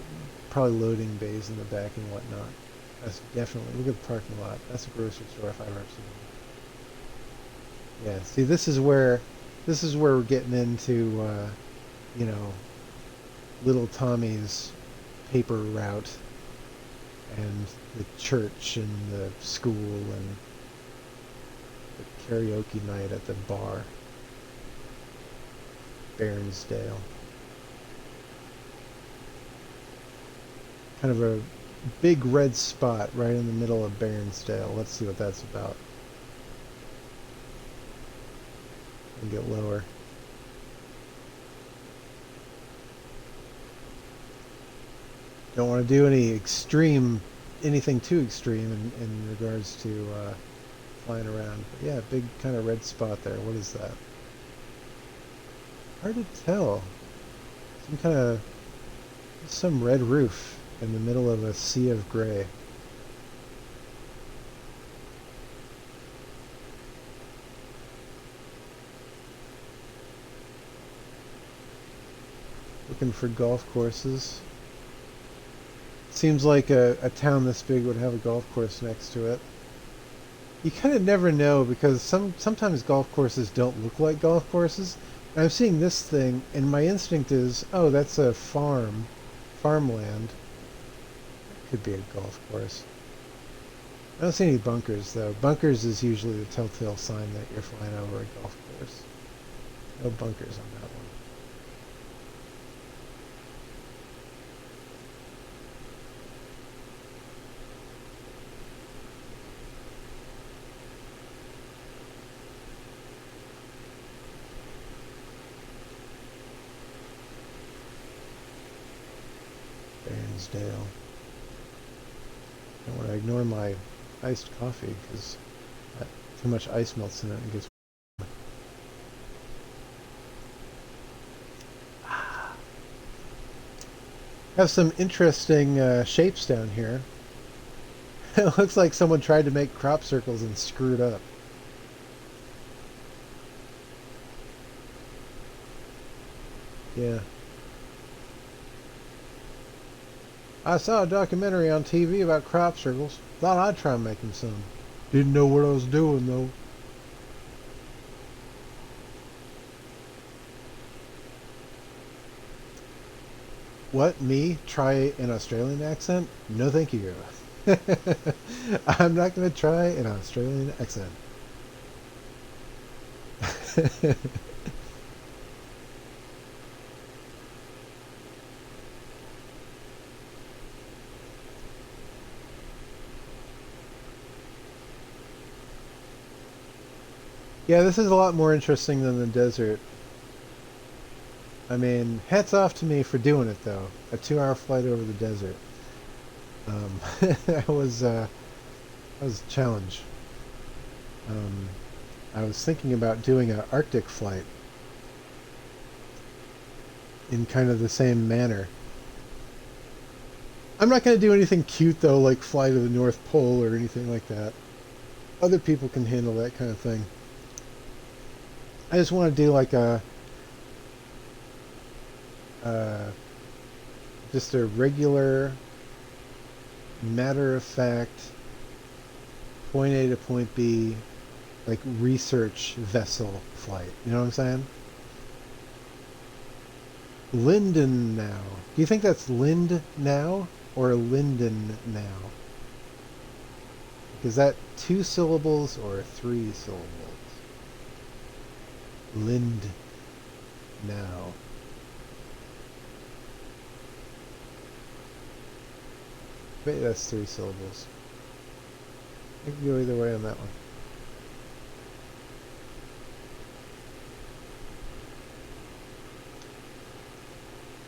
probably loading bays in the back and whatnot. That's definitely, look at the parking lot. That's a grocery store if I've ever seen one. Yeah, see, this is where This is where we're getting into, you know, little Tommy's paper route and the church and the school and the karaoke night at the bar, Bairnsdale. Kind of a big red spot right in the middle of Bairnsdale. Let's see what that's about. And get lower. Don't want to do anything too extreme in regards to flying around. But yeah, big kind of red spot there. What is that? Hard to tell. Some red roof in the middle of a sea of gray. Looking for golf courses. Seems like a town this big would have a golf course next to it. You kind of never know because sometimes golf courses don't look like golf courses. And I'm seeing this thing, and my instinct is, oh, that's a farmland. Could be a golf course. I don't see any bunkers though. Bunkers is usually the telltale sign that you're flying over a golf course. No bunkers on that one. Bairnsdale. Don't want to ignore my iced coffee because too much ice melts in it and gets. Have some interesting shapes down here. It looks like someone tried to make crop circles and screwed up. Yeah. I saw a documentary on TV about crop circles. Thought I'd try making some. Didn't know what I was doing though. What, me? Try an Australian accent? No thank you. I'm not going to try an Australian accent. Yeah, this is a lot more interesting than the desert. I mean, hats off to me for doing it though. A 2-hour flight over the desert. That was a challenge. Um, I was thinking about doing an Arctic flight in kind of the same manner. I'm not going to do anything cute though, like fly to the North Pole or anything like that. Other people can handle that kind of thing. I just want to do like just a regular, matter-of-fact, point A to point B, like research vessel flight. You know what I'm saying? Linden now. Do you think that's Lind now or Linden now? Is that 2 syllables or 3 syllables? Lind now. Maybe that's 3 syllables. I can go either way on that one.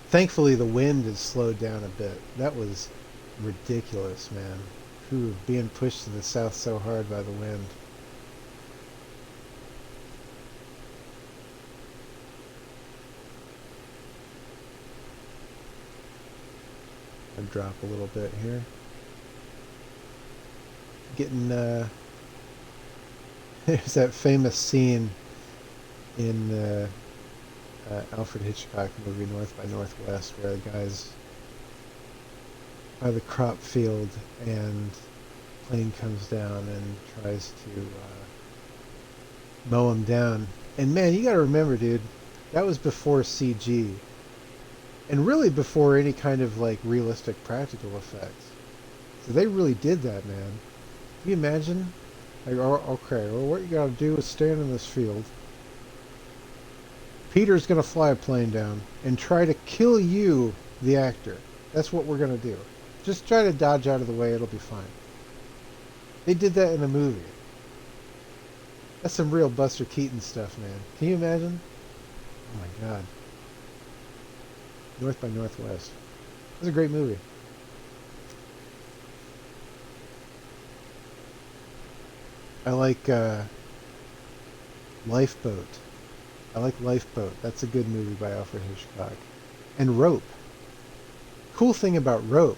Thankfully, the wind has slowed down a bit. That was ridiculous, man. Whew, being pushed to the south so hard by the wind. I'll drop a little bit here. Getting, there's that famous scene in the Alfred Hitchcock movie North by Northwest where the guy's by the crop field and plane comes down and tries to mow them down. And man, you got to remember, dude, that was before CG, and really before any kind of like realistic practical effects. So they really did that, man. Can you imagine? Like, okay, well, what you got to do is stand in this field. Peter's going to fly a plane down and try to kill you, the actor. That's what we're going to do. Just try to dodge out of the way. It'll be fine. They did that in a movie. That's some real Buster Keaton stuff, man. Can you imagine? Oh my God. North by Northwest. It was a great movie. I like Lifeboat. I like Lifeboat. That's a good movie by Alfred Hitchcock. And Rope. Cool thing about Rope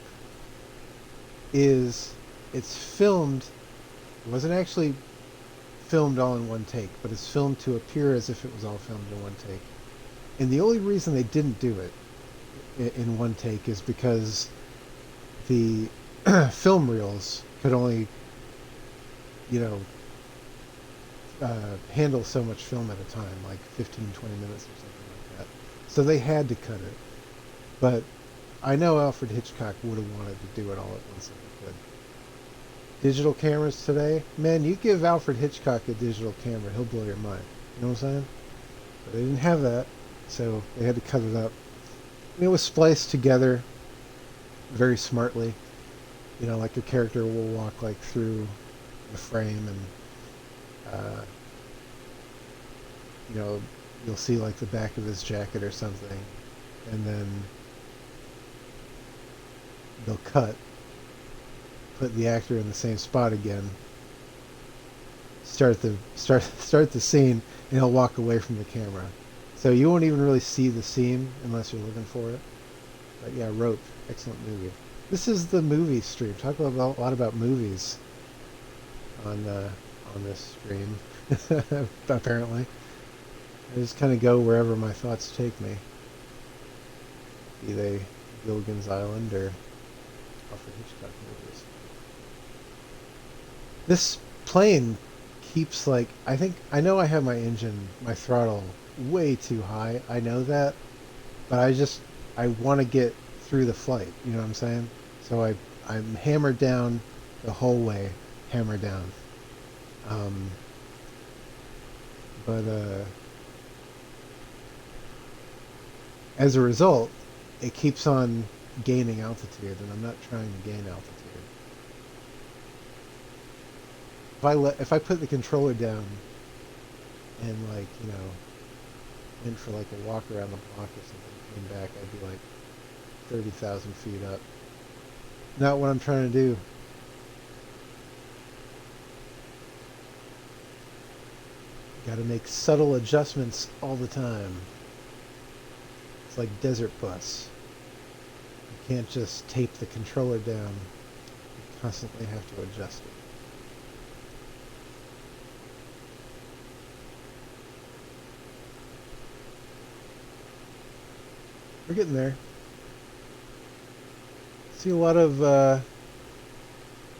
is it's filmed. It wasn't actually filmed all in one take, but it's filmed to appear as if it was all filmed in one take. And the only reason they didn't do it in one take is because the film reels could only, you know, handle so much film at a time, like 15, 20 minutes or something like that. So they had to cut it. But I know Alfred Hitchcock would have wanted to do it all at once if he could. Digital cameras today, man, you give Alfred Hitchcock a digital camera, he'll blow your mind. You know what I'm saying? But they didn't have that, so they had to cut it up. And it was spliced together very smartly. You know, like a character will walk like through the frame, and you know, you'll see like the back of his jacket or something, and then they'll put the actor in the same spot again, start the scene, and he'll walk away from the camera. So you won't even really see the scene unless you're looking for it. But yeah, Rope, excellent movie. This is the movie stream. Talk a lot about movies on this stream. Apparently, I just kind of go wherever my thoughts take me, be they Gilligan's Island or Alfred Hitchcock movies. This plane keeps like, I know I have my throttle way too high. I know that, but I want to get through the flight. You know what I'm saying? So I'm hammered down the whole way, hammered down. But as a result, it keeps on gaining altitude, and I'm not trying to gain altitude. If I put the controller down and, like, you know, went for like a walk around the block or something, came back, I'd be like 30,000 feet up. Not what I'm trying to do. Got to make subtle adjustments all the time. It's like Desert Bus. You can't just tape the controller down. You constantly have to adjust it. We're getting there. See a lot of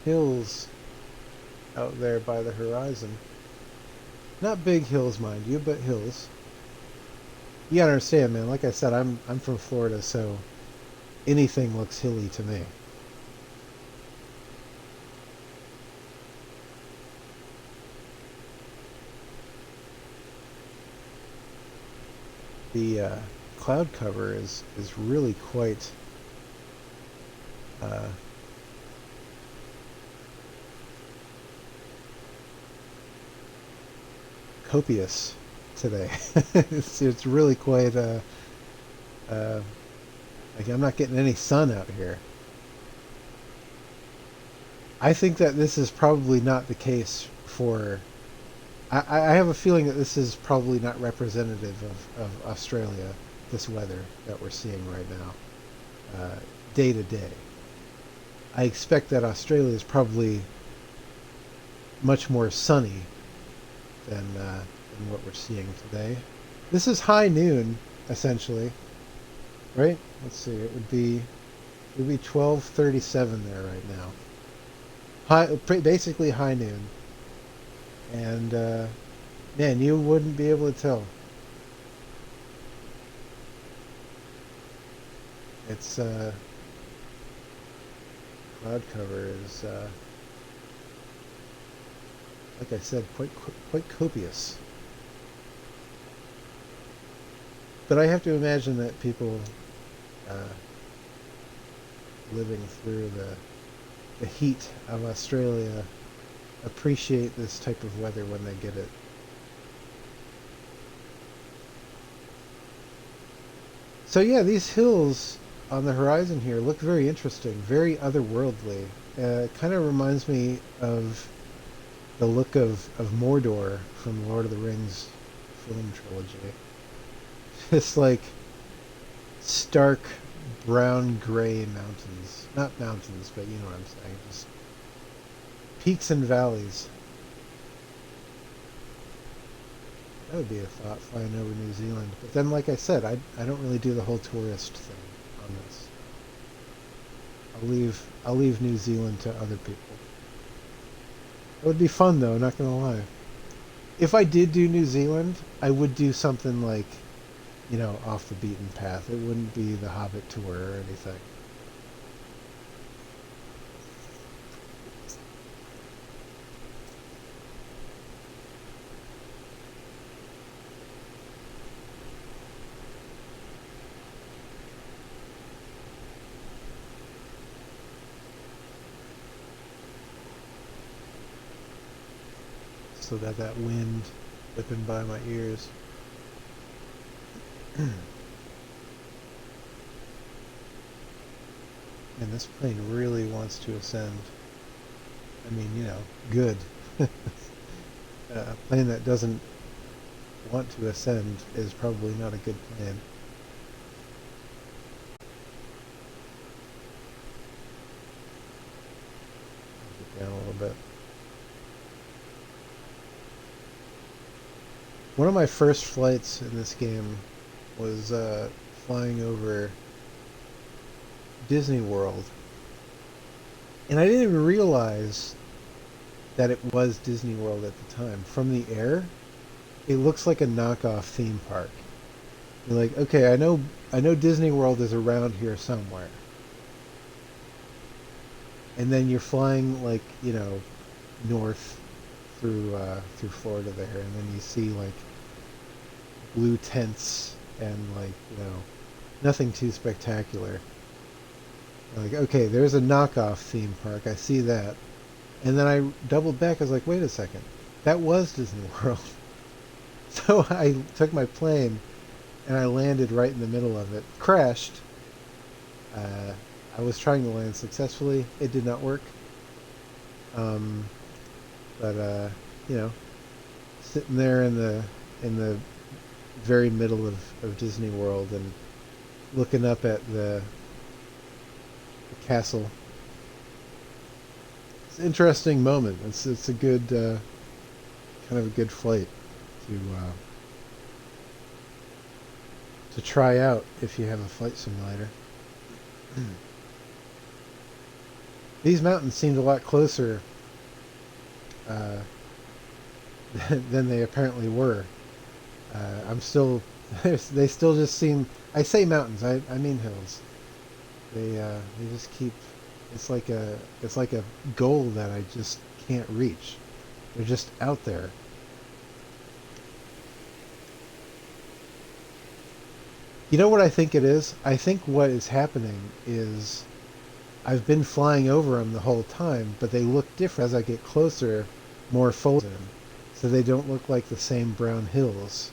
hills out there by the horizon. Not big hills, mind you, but hills. You gotta understand, man. Like I said, I'm from Florida, so anything looks hilly to me. The cloud cover is really quite uh, copious today. It's really quite like I'm not getting any sun out here. I think that this is probably not the case for. I have a feeling that this is probably not representative of Australia, this weather that we're seeing right now, day to day. I expect that Australia is probably much more sunny than what we're seeing today. This is high noon, essentially, right? Let's see, it would be 12:37 there right now. Basically high noon, and Man, you wouldn't be able to tell. It's cloud cover is like I said, quite copious. But I have to imagine that people uh, living through the heat of Australia appreciate this type of weather when they get it. So yeah, these hills on the horizon here look very interesting, very otherworldly. Kind of reminds me of the look of Mordor from Lord of the Rings film trilogy. It's like stark brown gray mountains. Not mountains, but you know what I'm saying. Just peaks and valleys. That would be a thought, flying over New Zealand. But then, like I said, I don't really do the whole tourist thing on this. I'll leave New Zealand to other people. It would be fun though, not gonna lie. If I did do New Zealand, I would do something like, you know, off the beaten path. It wouldn't be the Hobbit tour or anything. So that wind whipping by my ears. And this plane really wants to ascend. I mean, you know, good. A plane that doesn't want to ascend is probably not a good plane. Get down a little bit. One of my first flights in this game was flying over Disney World, and I didn't even realize that it was Disney World at the time. From the air, it looks like a knockoff theme park. You're like, okay, I know Disney World is around here somewhere. And then you're flying like, you know, north through Florida there, and then you see like blue tents and like, you know, nothing too spectacular. You're like, okay, there's a knockoff theme park. I see that. And then I doubled back. I was like, wait a second. That was Disney World. So I took my plane and I landed right in the middle of it. Crashed. Uh, I was trying to land successfully. It did not work. Um, but you know, sitting there in the very middle of Disney World and looking up at the castle. It's an interesting moment. It's a good kind of a good flight to try out if you have a flight simulator. These mountains seemed a lot closer uh, than they apparently were. I'm still, they still just seem. I say mountains. I mean hills. They just keep. It's like a goal that I just can't reach. They're just out there. You know what I think it is? I think what is happening is I've been flying over them the whole time, but they look different as I get closer, more folded in, so they don't look like the same brown hills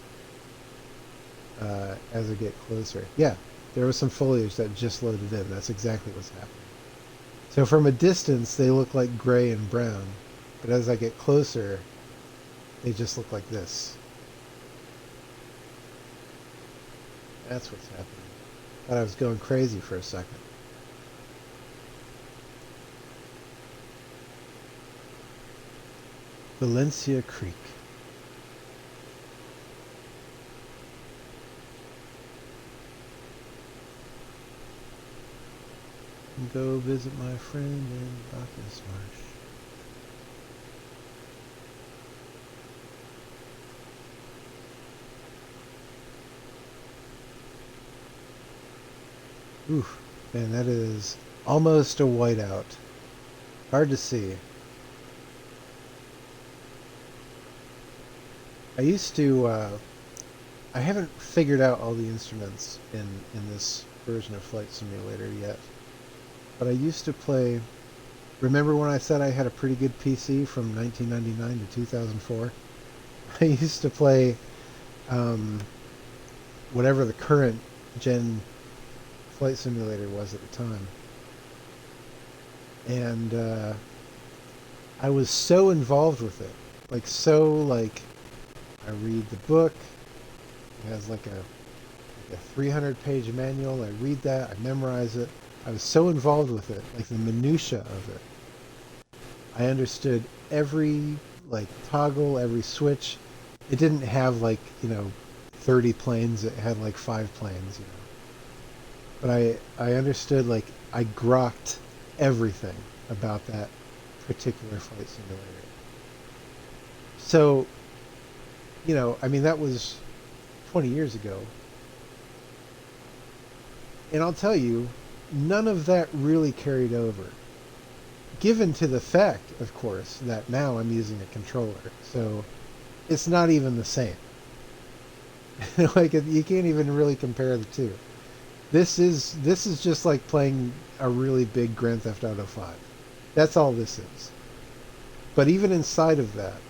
as I get closer. Yeah, there was some foliage that just loaded in. That's exactly what's happening. So from a distance, they look like gray and brown, but as I get closer, they just look like this. That's what's happening. Thought I was going crazy for a second. Valencia Creek. Go visit my friend in Bacchus Marsh. Oof, man, that is almost a whiteout. Hard to see. I used to, I haven't figured out all the instruments in this version of Flight Simulator yet, but I used to play. Remember when I said I had a pretty good PC from 1999 to 2004? I used to play um, whatever the current gen Flight Simulator was at the time, and I was so involved with it, like I read the book. It has like a 300-page manual. I read that. I memorize it. I was so involved with it, like the minutia of it. I understood every like toggle, every switch. It didn't have like 30 planes. It had like 5 planes. But I understood, like, I grokked everything about that particular flight simulator. So I mean, that was 20 years ago. And I'll tell you, none of that really carried over. Given to the fact, of course, that now I'm using a controller. So it's not even the same. Like, you can't even really compare the two. This is just like playing a really big Grand Theft Auto 5. That's all this is. But even inside of that,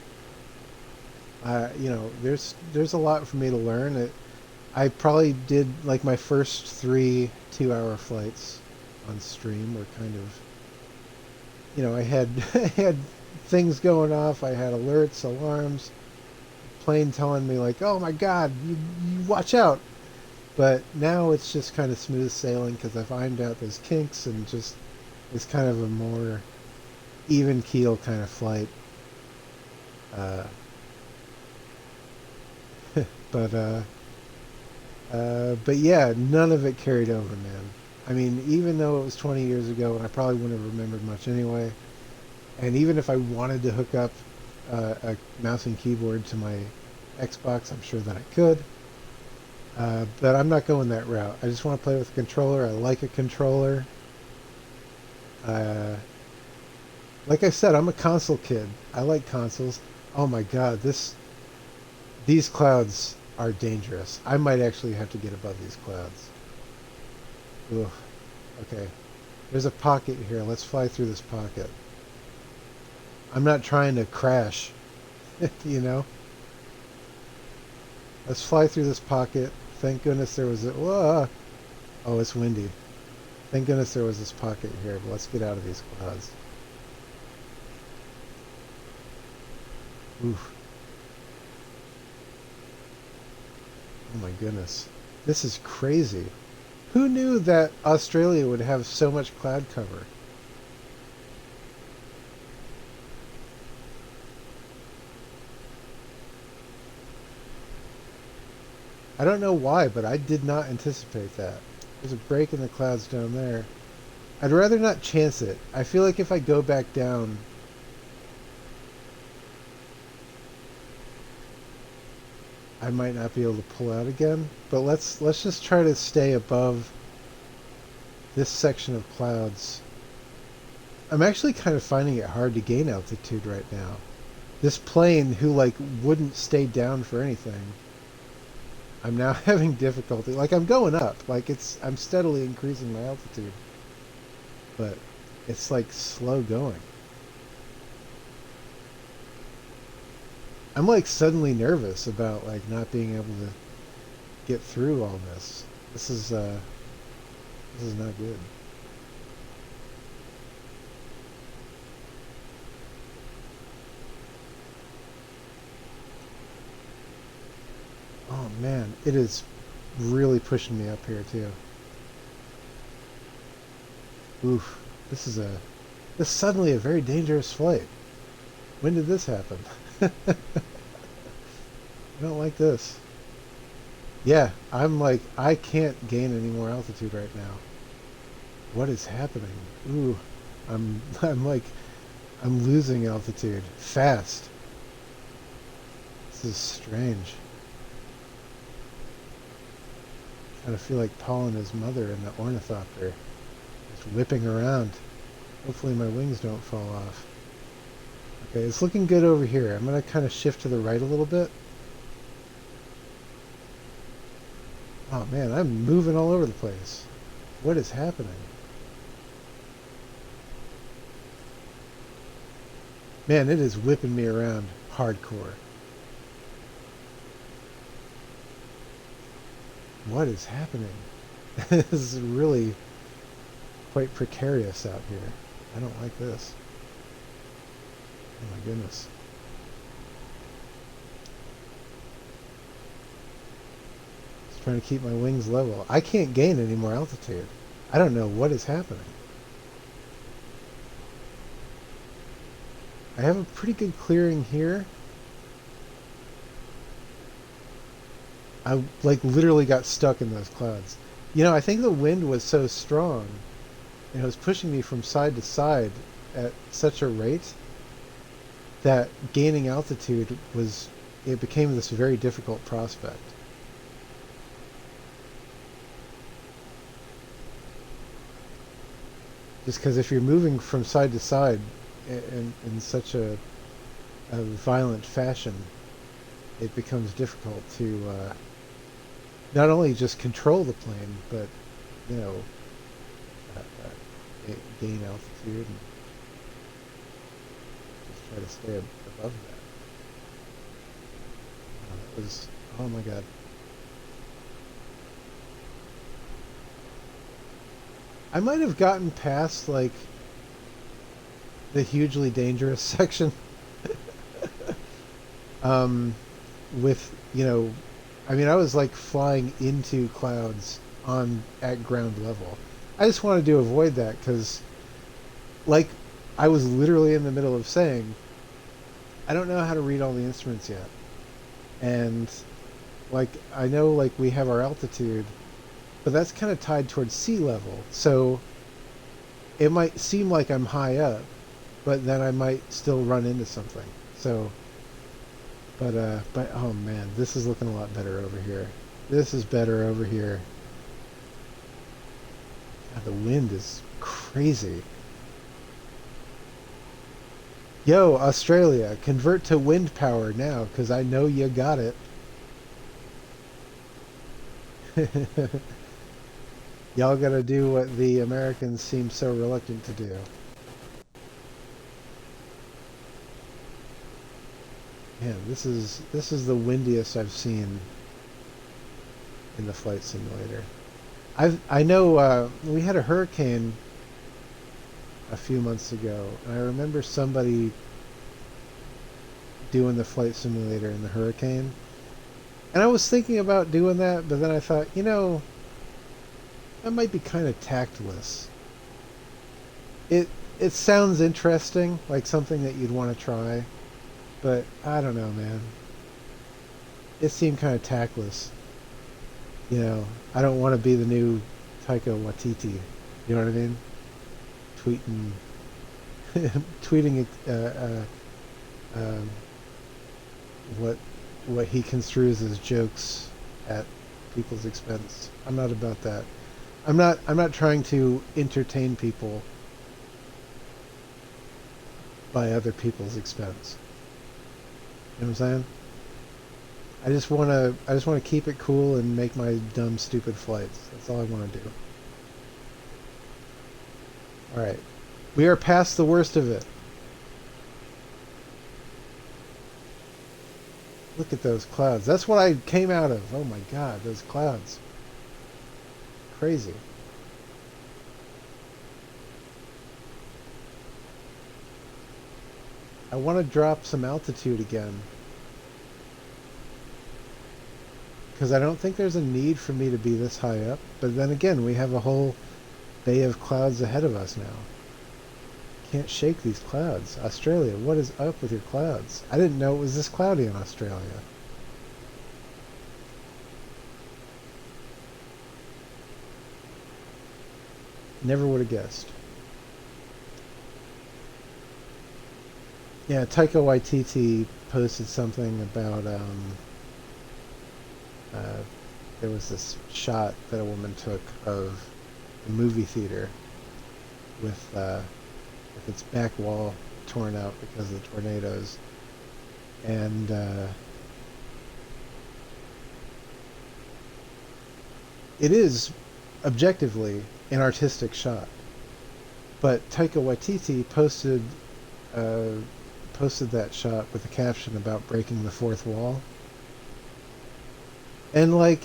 there's a lot for me to learn. I probably did like my first 3 2-hour flights on stream were kind of, I had I had things going off. I had alerts, alarms, plane telling me like, "Oh my God, you watch out!" But now it's just kind of smooth sailing because I've ironed out those kinks and just it's kind of a more even keel kind of flight. Uh, but but yeah, none of it carried over, man. I mean, even though it was 20 years ago, and I probably wouldn't have remembered much anyway. And even if I wanted to hook up a mouse and keyboard to my Xbox, I'm sure that I could. But I'm not going that route. I just want to play with a controller. I like a controller. Uh, like I said, I'm a console kid. I like consoles. Oh my God, these clouds are dangerous. I might actually have to get above these clouds. Ugh. Okay. There's a pocket here. Let's fly through this pocket. I'm not trying to crash, you know? Let's fly through this pocket. Thank goodness there was a... Whoa! Oh, it's windy. Thank goodness there was this pocket here, but let's get out of these clouds. Oof. Oh my goodness. This is crazy. Who knew that Australia would have so much cloud cover? I don't know why, but I did not anticipate that. There's a break in the clouds down there. I'd rather not chance it. I feel like if I go back down, I might not be able to pull out again. But let's just try to stay above this section of clouds. I'm actually kind of finding it hard to gain altitude right now. This plane who like wouldn't stay down for anything. I'm now having difficulty. Like, I'm going up. Like, I'm steadily increasing my altitude. But it's like slow going. I'm like suddenly nervous about like not being able to get through all this. This is not good. Oh man, it is really pushing me up here too. Oof. This is suddenly a very dangerous flight. When did this happen? I don't like this. Yeah, I'm like, I can't gain any more altitude right now. What is happening? Ooh, I'm like, I'm losing altitude fast. This is strange. Kind of feel like Paul and his mother in the ornithopter, just whipping around. Hopefully my wings don't fall off. Okay, it's looking good over here. I'm going to kind of shift to the right a little bit. Oh man, I'm moving all over the place. What is happening? Man, it is whipping me around hardcore. What is happening? This is really quite precarious out here. I don't like this. Oh my goodness. Just trying to keep my wings level. I can't gain any more altitude. I don't know what is happening. I have a pretty good clearing here. I like literally got stuck in those clouds. You know, I think the wind was so strong and it was pushing me from side to side at such a rate that gaining altitude was, it became this very difficult prospect. Just because if you're moving from side to side in such a violent fashion, it becomes difficult to not only just control the plane, but you know, gain altitude and just try to stay above that. That was, oh my god. I might have gotten past like the hugely dangerous section with, you know, I mean, I was like flying into clouds at ground level. I just wanted to avoid that because, like, I was literally in the middle of saying, I don't know how to read all the instruments yet. And, like, I know, like, we have our altitude, but that's kind of tied towards sea level. So it might seem like I'm high up, but then I might still run into something. So, but oh man, this is looking a lot better over here. This is better over here. God, the wind is crazy. Yo, Australia, convert to wind power now, because I know you got it. Y'all gotta do what the Americans seem so reluctant to do. Man, this is the windiest I've seen in the flight simulator. I know we had a hurricane a few months ago, and I remember somebody doing the flight simulator in the hurricane. And I was thinking about doing that, but then I thought, you know, that might be kind of tactless. It sounds interesting, like something that you'd want to try, but I don't know, man. It seemed kind of tactless. You know, I don't want to be the new Taika Waititi. You know what I mean? Tweeting what he construes as jokes at people's expense. I'm not about that. I'm not trying to entertain people by other people's expense. You know what I'm saying? I just want to keep it cool and make my dumb stupid flights. That's all I want to do. All right. We are past the worst of it. Look at those clouds. That's what I came out of. Oh my god, those clouds. Crazy. I want to drop some altitude again. Because I don't think there's a need for me to be this high up. But then again, we have a whole bay of clouds ahead of us now. Can't shake these clouds. Australia, what is up with your clouds? I didn't know it was this cloudy in Australia. Never would have guessed. Yeah, Taika Waititi posted something about uh, there was this shot that a woman took of the movie theater with its back wall torn out because of the tornadoes, and it is objectively an artistic shot. But Taika Waititi uh, posted that shot with a caption about breaking the fourth wall, and like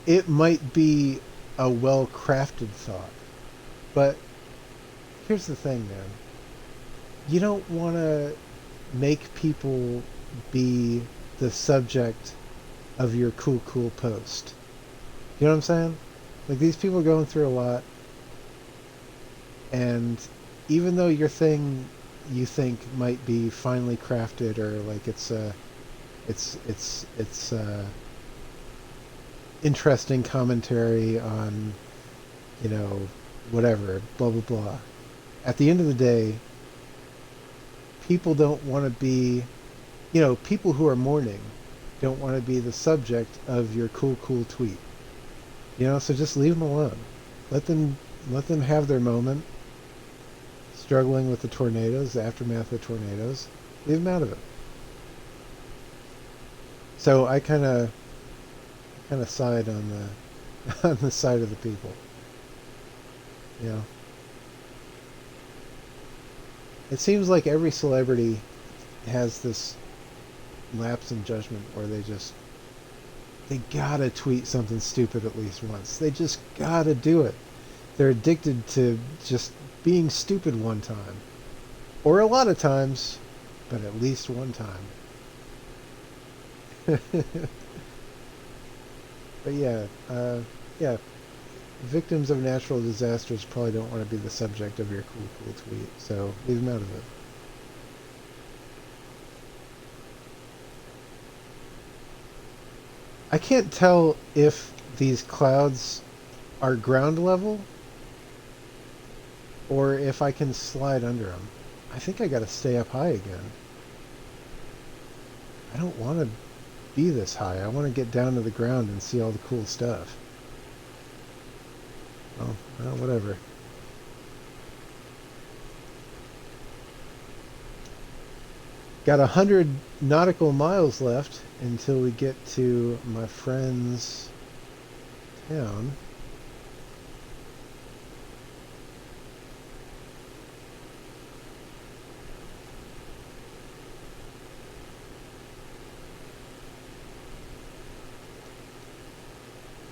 it might be a well-crafted thought, but here's the thing, man. You don't want to make people be the subject of your cool post. You know what I'm saying? Like these people are going through a lot, and even though your thing you think might be finely crafted or like it's interesting commentary on, you know, whatever, blah blah blah. At the end of the day, people don't want to be, you know, people who are mourning don't want to be the subject of your cool tweet. You know, so just leave them alone. Let them have their moment. Struggling with the tornadoes, the aftermath of the tornadoes. Leave them out of it. So I kind of side on the on the side of the people. You know, it seems like every celebrity has this lapse in judgment where they gotta tweet something stupid at least once. They just gotta do it. They're addicted to just being stupid one time. Or a lot of times, but at least one time. But yeah, victims of natural disasters probably don't want to be the subject of your cool tweet, so leave them out of it. I can't tell if these clouds are ground level or if I can slide under them. I think I gotta stay up high again. I don't want to be this high. I want to get down to the ground and see all the cool stuff. Well, whatever. Got 100 nautical miles left until we get to my friend's town.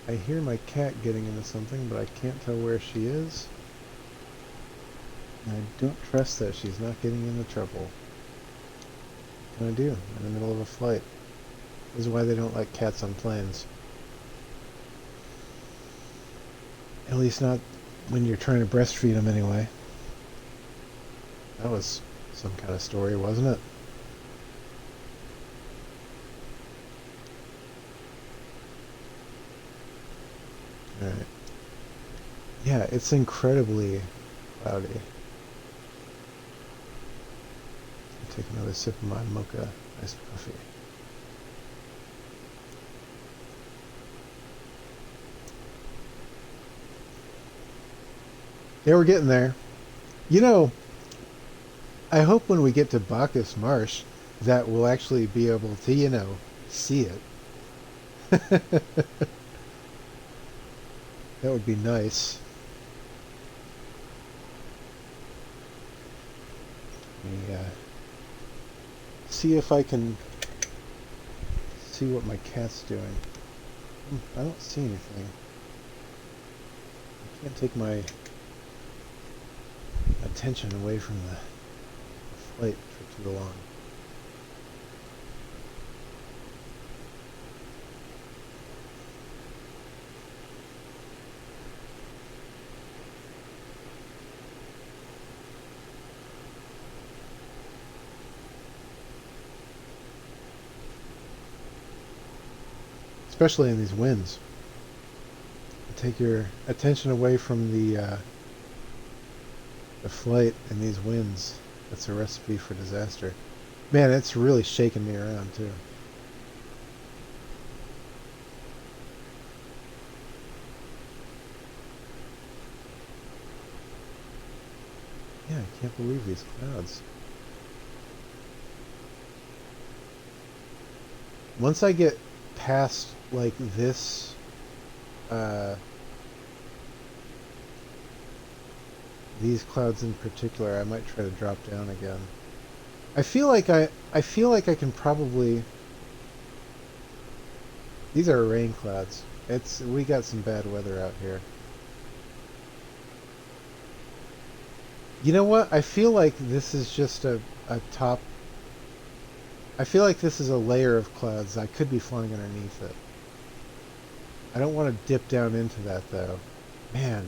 I hear my cat getting into something, but I can't tell where she is. And I don't trust that she's not getting into trouble. What can I do? I'm in the middle of a flight. This is why they don't like cats on planes. At least not when you're trying to breastfeed them anyway. That was some kind of story, wasn't it? Alright. Yeah, it's incredibly cloudy. I'll take another sip of my mocha iced coffee. Yeah, we're getting there. You know, I hope when we get to Bacchus Marsh that we'll actually be able to, you know, see it. That would be nice. Let me see if I can see what my cat's doing. I don't see anything. I can't take my attention away from the flight for too long. Especially in these winds. Take your attention away from the flight and these winds. That's a recipe for disaster. Man, it's really shaking me around too. Yeah, I can't believe these clouds. Once I get past like this, uh, these clouds in particular, I might try to drop down again. I feel like I can probably. These are rain clouds. We got some bad weather out here. You know what? I feel like this is just a top. I feel like this is a layer of clouds. I could be flying underneath it. I don't want to dip down into that though. Man,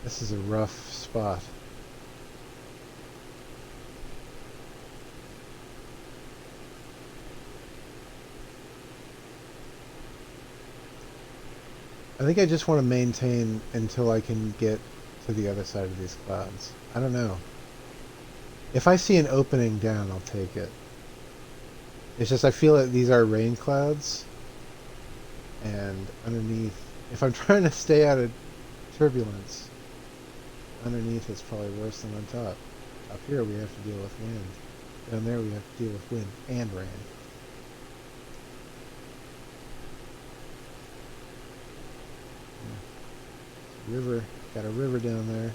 this is a rough spot. I think I just want to maintain until I can get to the other side of these clouds. I don't know. If I see an opening down, I'll take it. It's just I feel that these are rain clouds, and underneath, if I'm trying to stay out of turbulence, underneath is probably worse than on top. Up here we have to deal with wind. Down there we have to deal with wind and rain. Yeah. River, got a river down there.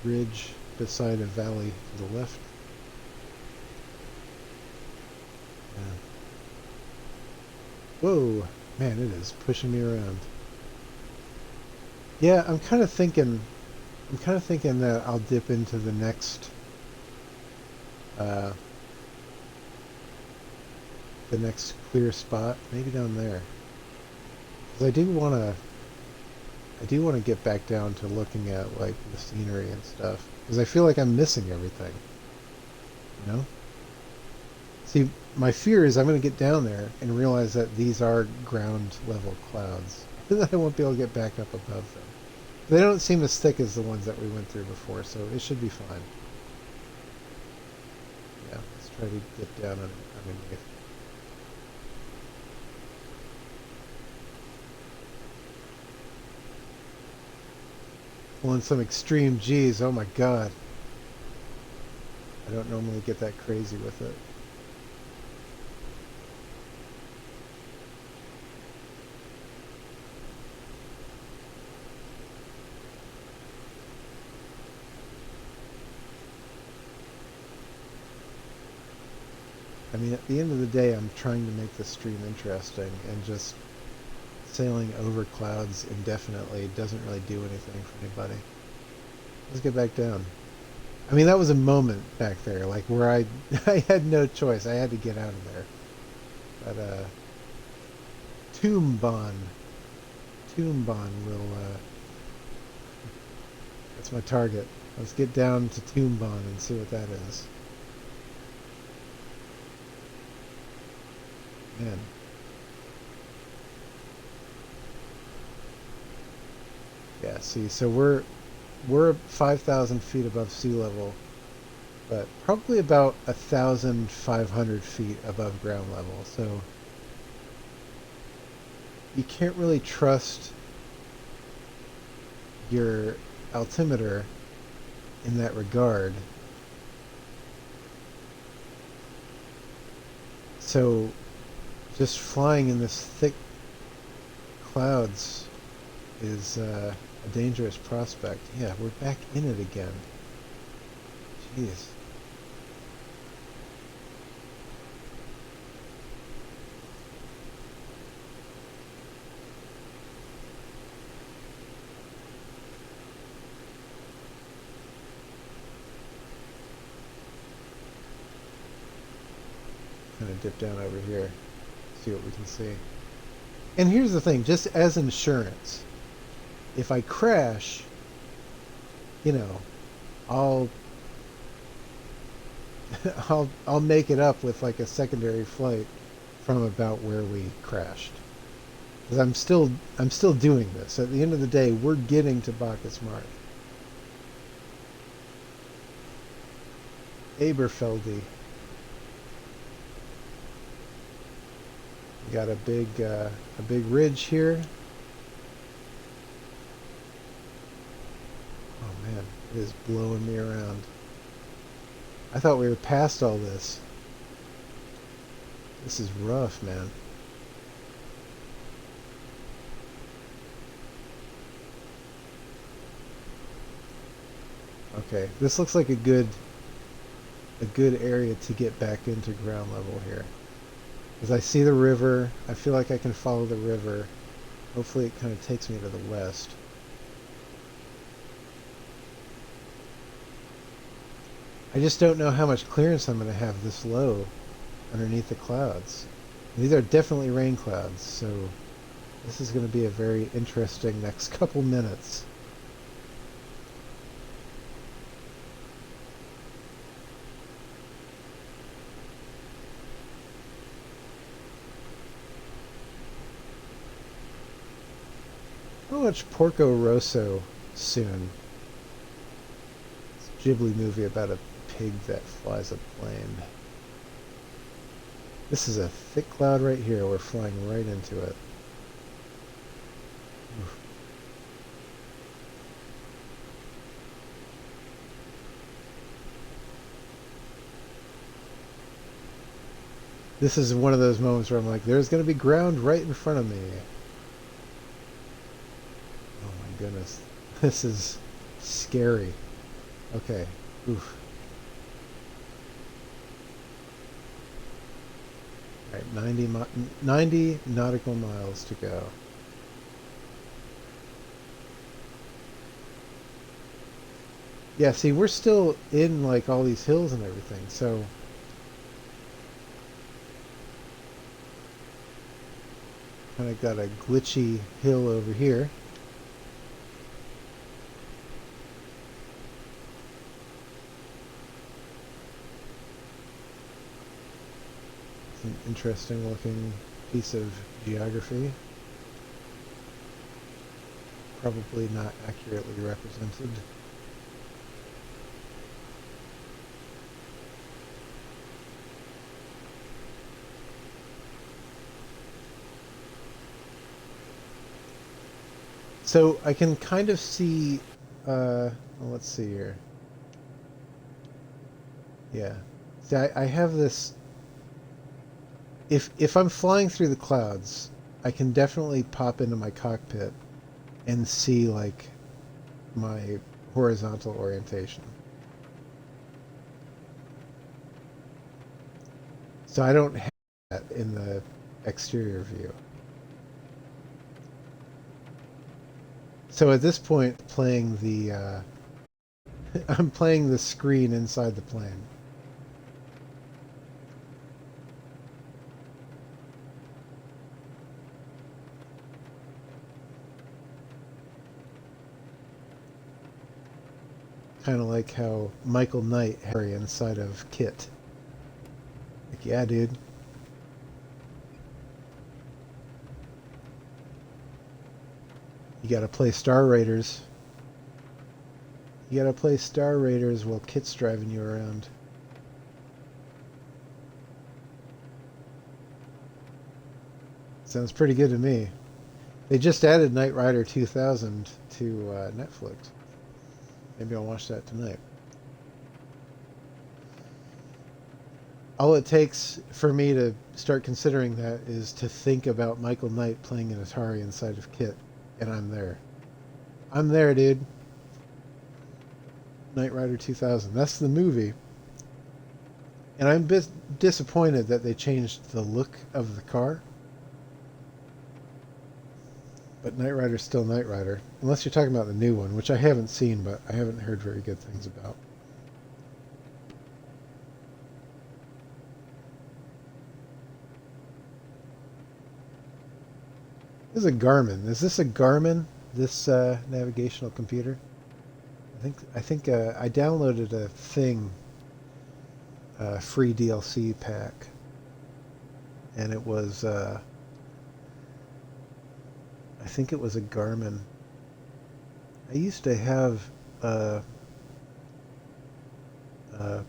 Ridge beside a valley to the left. Yeah. Whoa, man, it is pushing me around. Yeah, I'm kind of thinking that I'll dip into uh, the next clear spot, maybe down there. Because I do want to get back down to looking at like the scenery and stuff. Because I feel like I'm missing everything, you know? See, my fear is I'm going to get down there and realize that these are ground level clouds. And I won't be able to get back up above them. They don't seem as thick as the ones that we went through before, so it should be fine. Yeah, let's try to get down underneath. Pulling some extreme G's, oh my god. I don't normally get that crazy with it. I mean, at the end of the day, I'm trying to make the stream interesting, and just sailing over clouds indefinitely doesn't really do anything for anybody. Let's get back down. I mean, that was a moment back there, like where I had no choice. I had to get out of there. But Tombon, Tombon will. That's my target. Let's get down to Tombon and see what that is. Man. Yeah. See, so we're 5,000 feet above sea level, but probably about 1,500 feet above ground level. So you can't really trust your altimeter in that regard. So just flying in this thick clouds is a dangerous prospect. Yeah, we're back in it again. Jeez. Kind of dip down over here, see what we can see. And here's the thing, just as insurance, if I crash, you know, I'll I'll make it up with like a secondary flight from about where we crashed. Because I'm still doing this. At the end of the day, we're getting to Bacchus Marsh. Aberfeldy. We got a big ridge here. Oh man, it is blowing me around. I thought we were past all this. This is rough, man. Okay, this looks like a good area to get back into ground level here. Because I see the river, I feel like I can follow the river. Hopefully it kind of takes me to the west. I just don't know how much clearance I'm going to have this low underneath the clouds. These are definitely rain clouds, so this is going to be a very interesting next couple minutes. I'll watch Porco Rosso soon. It's a Ghibli movie about a pig that flies a plane. This is a thick cloud right here. We're flying right into it. Oof. This is one of those moments where I'm like, there's going to be ground right in front of me. Oh my goodness. This is scary. Okay. Oof. All right, 90 nautical miles to go. Yeah, see, we're still in like all these hills and everything, so kind of got a glitchy hill over here. It's an interesting looking piece of geography. Probably not accurately represented. So I can kind of see, well, let's see here. Yeah. See, I have this, if I'm flying through the clouds, I can definitely pop into my cockpit and see like my horizontal orientation. So I don't have that in the exterior view. So at this point, playing the I'm playing the screen inside the plane. Kind of like how Michael Knight Harry inside of Kit. Like, yeah, dude. You gotta play Star Raiders. You gotta play Star Raiders while Kit's driving you around. Sounds pretty good to me. They just added Knight Rider 2000 to Netflix. Maybe I'll watch that tonight. All it takes for me to start considering that is to think about Michael Knight playing an Atari inside of Kit, and I'm there. I'm there, dude. Knight Rider 2000. That's the movie. And I'm disappointed that they changed the look of the car. But Knight Rider's still Knight Rider. Unless you're talking about the new one, which I haven't seen, but I haven't heard very good things about. This is a Garmin. Is this a Garmin? This navigational computer? I think I downloaded a thing, free DLC pack, and it was I think it was a Garmin. I used to have a, a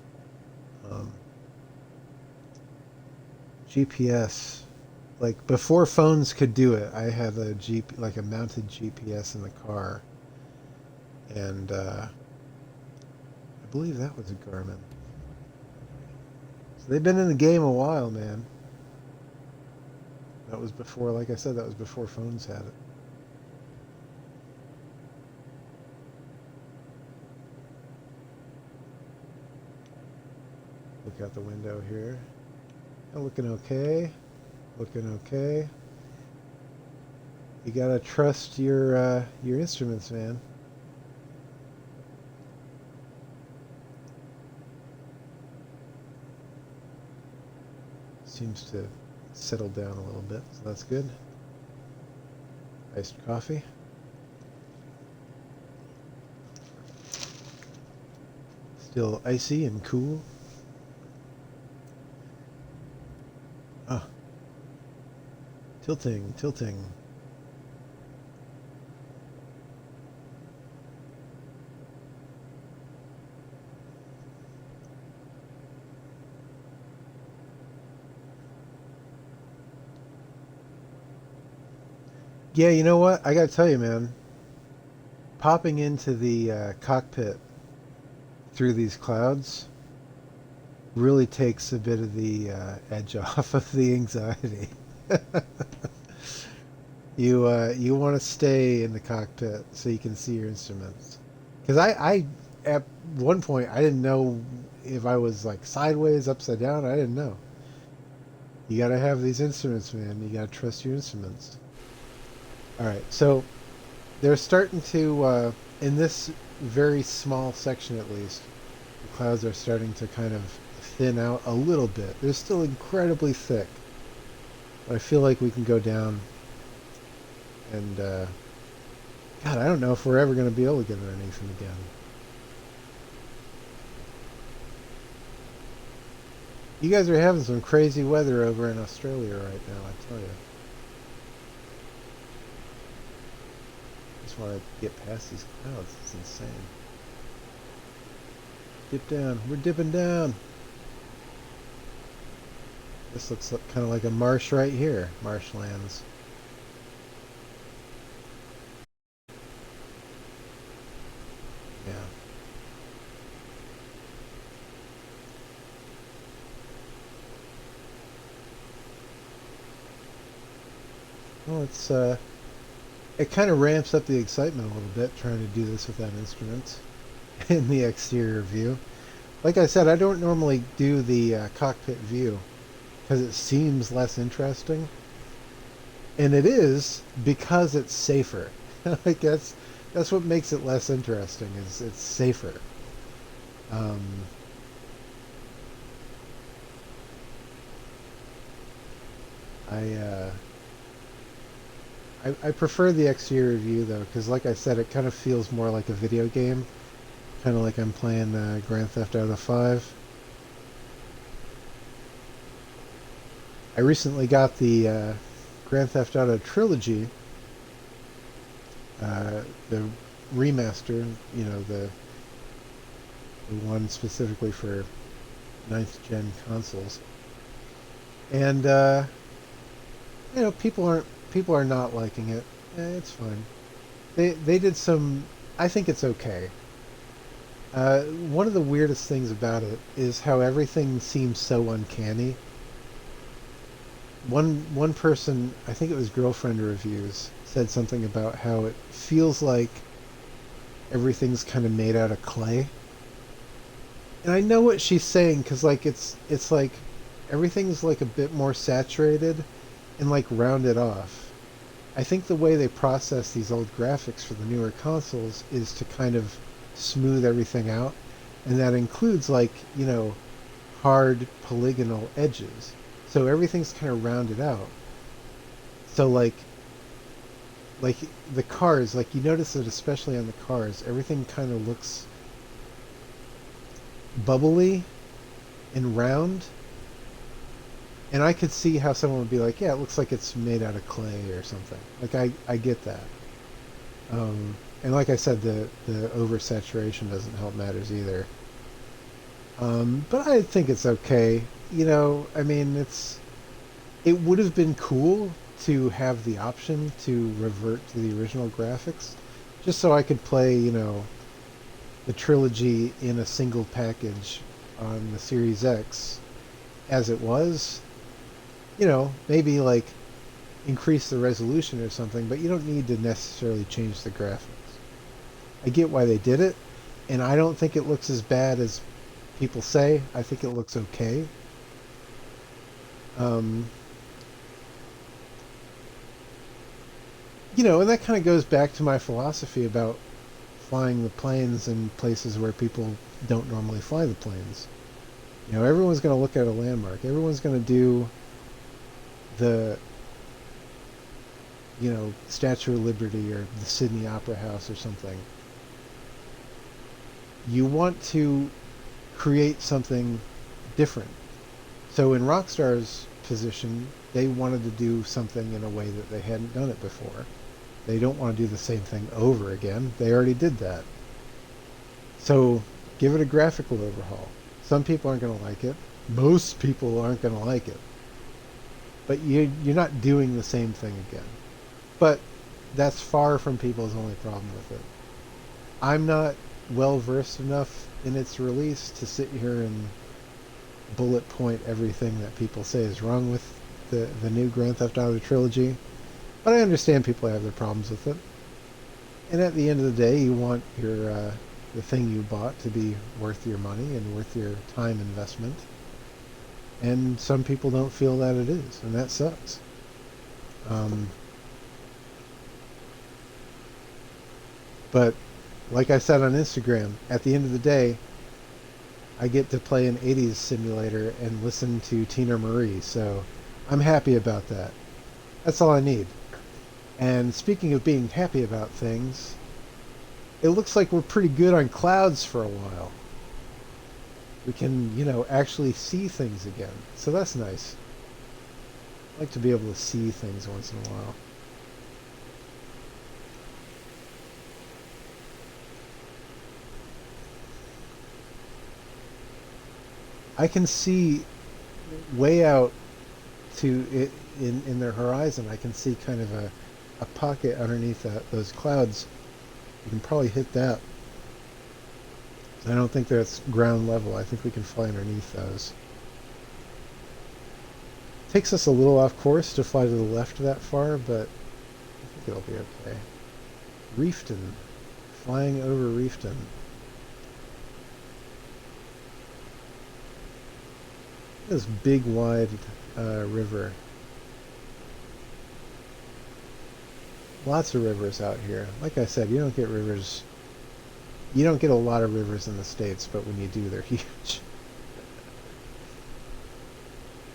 um, GPS. Like before phones could do it, I had like a mounted GPS in the car, And I believe that was a Garmin. So they've been in the game a while, man. That was before, like I said, that was before phones had it. Look out the window here. Oh, looking okay. Looking okay. You gotta trust your instruments, man. Seems to settle down a little bit, so that's good. Iced coffee. Still icy and cool. Ah, tilting, tilting. Yeah, you know what? I gotta tell you, man. Popping into the cockpit through these clouds really takes a bit of the edge off of the anxiety. You want to stay in the cockpit so you can see your instruments. Because I at one point I didn't know if I was like sideways, upside down. I didn't know. You got to have these instruments, man. You got to trust your instruments. All right, so they're starting to in this very small section at least. The clouds are starting to kind of thin out a little bit. They're still incredibly thick, but I feel like we can go down and God, I don't know if we're ever going to be able to get underneath them again. You guys are having some crazy weather over in Australia right now, I tell you. Just want to get past these clouds. It's insane. Dip down. We're dipping down. This looks kind of like a marsh right here. Marshlands. Yeah. Well, it kind of ramps up the excitement a little bit trying to do this without instruments in the exterior view. Like I said, I don't normally do the cockpit view because it seems less interesting, and it is because it's safer. Like that's what makes it less interesting. Is it's safer. Um, I, uh, I prefer the exterior view though, because like I said, it kind of feels more like a video game, kind of like I'm playing Grand Theft Auto 5. I recently got the Grand Theft Auto trilogy, the remaster, you know, the one specifically for ninth gen consoles, and you know, people are not liking it. It's fine. They did some. I think it's okay. One of the weirdest things about it is how everything seems so uncanny. One person, I think it was Girlfriend Reviews, said something about how it feels like everything's kind of made out of clay. And I know what she's saying because like it's like everything's like a bit more saturated and like rounded off. I think the way they process these old graphics for the newer consoles is to kind of smooth everything out, and that includes like, you know, hard polygonal edges. So everything's kind of rounded out. So like the cars, like you notice that especially on the cars, everything kind of looks bubbly and round. And I could see how someone would be like, yeah, it looks like it's made out of clay or something. Like I get that. And like I said, the oversaturation doesn't help matters either. But I think it's okay. You know, I mean, it would have been cool to have the option to revert to the original graphics, just so I could play, you know, the trilogy in a single package on the Series X as it was, maybe like increase the resolution or something, but you don't need to necessarily change the graphics. I get why they did it, and I don't think it looks as bad as people say. I think it looks okay. Um, and that kind of goes back to my philosophy about flying the planes in places where people don't normally fly the planes. Everyone's going to look at a landmark. Everyone's going to do the, Statue of Liberty or the Sydney Opera House or something. You want to create something different. So in Rockstar's position, they wanted to do something in a way that they hadn't done it before. They don't want to do the same thing over again. They already did that. So give it a graphical overhaul. Some people aren't going to like it. Most people aren't going to like it. But you're not doing the same thing again. But that's far from people's only problem with it. I'm not well versed enough in its release to sit here and bullet point everything that people say is wrong with the new Grand Theft Auto trilogy. But I understand people have their problems with it. And at the end of the day, you want your the thing you bought to be worth your money and worth your time investment. And some people don't feel that it is, and that sucks. But like I said on Instagram, at the end of the day, I get to play an 80s simulator and listen to Tina Marie, so I'm happy about that. That's all I need. And speaking of being happy about things, it looks like we're pretty good on clouds for a while. We can, actually see things again. So that's nice. I like to be able to see things once in a while. I can see way out to it in their horizon. I can see kind of a pocket underneath those clouds. You can probably hit that. I don't think that's ground level. I think we can fly underneath those. Takes us a little off course to fly to the left that far, but I think it'll be okay. Reefton. Flying over Reefton. This big, wide river. Lots of rivers out here. Like I said, you don't get rivers. You don't get a lot of rivers in the States, but when you do, they're huge.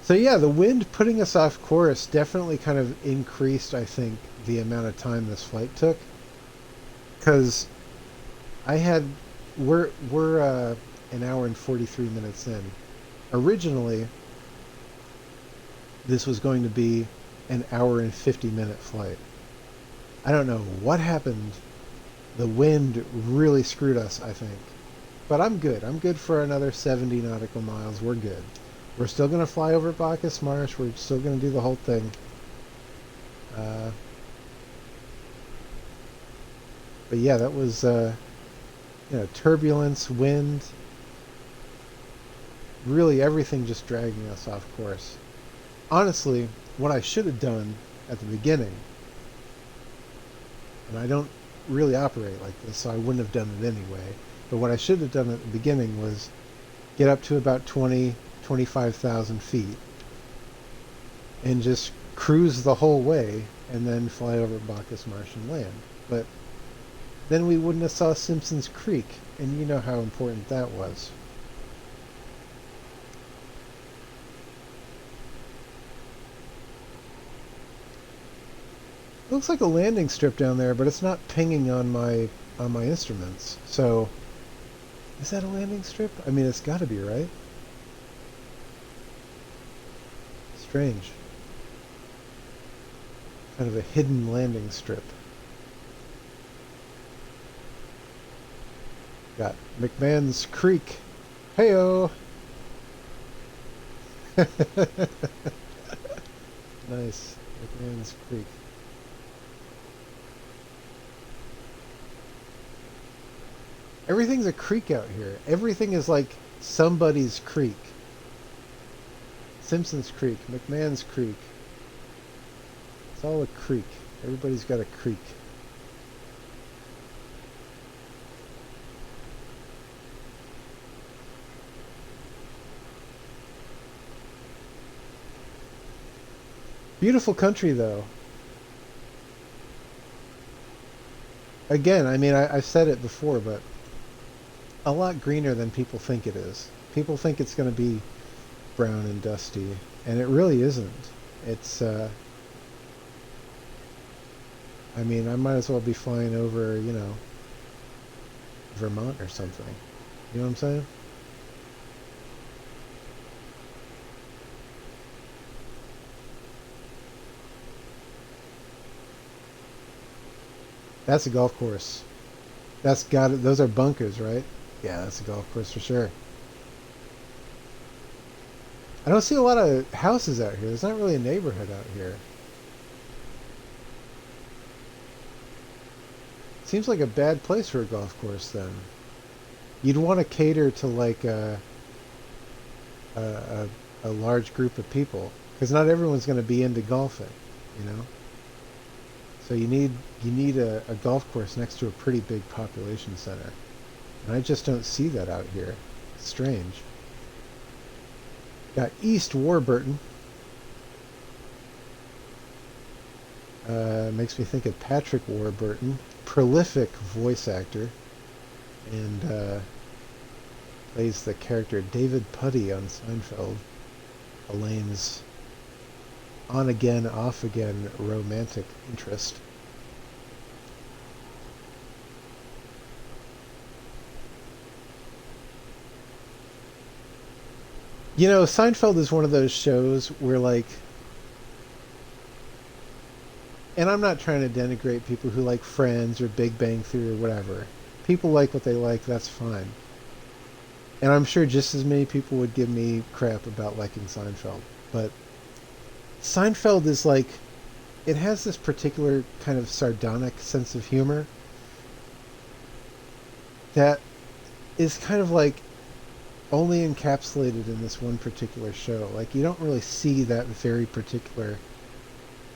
So yeah, the wind putting us off course definitely kind of increased, I think, the amount of time this flight took. Because we're an hour and 43 minutes in. Originally, this was going to be an hour and 50-minute flight. I don't know what happened. The wind really screwed us, I think. But I'm good. I'm good for another 70 nautical miles. We're good. We're still going to fly over Bacchus Marsh. We're still going to do the whole thing. But yeah, that was, turbulence, wind. Really everything just dragging us off course. Honestly, what I should have done at the beginning, and I don't really operate like this, so I wouldn't have done it anyway, but what I should have done at the beginning was get up to about 25,000 feet and just cruise the whole way and then fly over Bacchus Marsh and land. But then we wouldn't have saw Simpsons Creek, and you know how important that was. It looks like a landing strip down there, but it's not pinging on my instruments. So, is that a landing strip? I mean, it's got to be, right? Strange. Kind of a hidden landing strip. Got McMahon's Creek. Heyo! Nice. McMahon's Creek. Everything's a creek out here. Everything is like somebody's creek. Simpson's Creek, McMahon's Creek. It's all a creek. Everybody's got a creek. Beautiful country, though. Again, I mean, I've said it before, but a lot greener than people think it is. People think it's going to be brown and dusty, and it really isn't. It's, I mean, I might as well be flying over, Vermont or something. You know what I'm saying? That's a golf course. That's got it. Those are bunkers, right? Yeah, that's a golf course for sure. I don't see a lot of houses out here. There's not really a neighborhood out here. Seems like a bad place for a golf course then. You'd want to cater to like a, a large group of people because not everyone's going to be into golfing, you know. So you need a golf course next to a pretty big population center, and I just don't see that out here. It's strange. Got East Warburton. Makes me think of Patrick Warburton, prolific voice actor, and plays the character David Putty on Seinfeld, Elaine's on again, off again romantic interest. You know, Seinfeld is one of those shows where, like, and I'm not trying to denigrate people who like Friends or Big Bang Theory or whatever. People like what they like, that's fine. And I'm sure just as many people would give me crap about liking Seinfeld. But Seinfeld is like, it has this particular kind of sardonic sense of humor that is kind of like only encapsulated in this one particular show. Like, you don't really see that very particular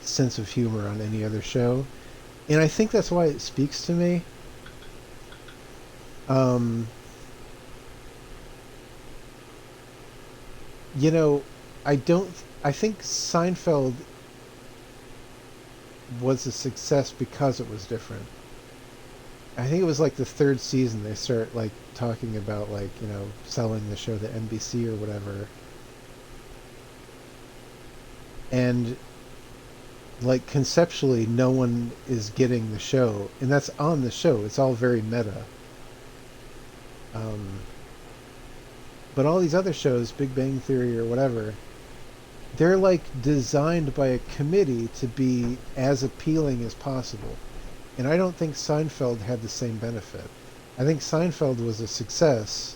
sense of humor on any other show. And I think that's why it speaks to me. Um, you know, I don't. I think Seinfeld was a success because it was different. I think it was like the third season they start like talking about like selling the show to NBC or whatever, and like conceptually no one is getting the show, and that's on the show. It's all very meta. Um, but all these other shows, Big Bang Theory or whatever, they're like designed by a committee to be as appealing as possible. And I don't think Seinfeld had the same benefit. I think Seinfeld was a success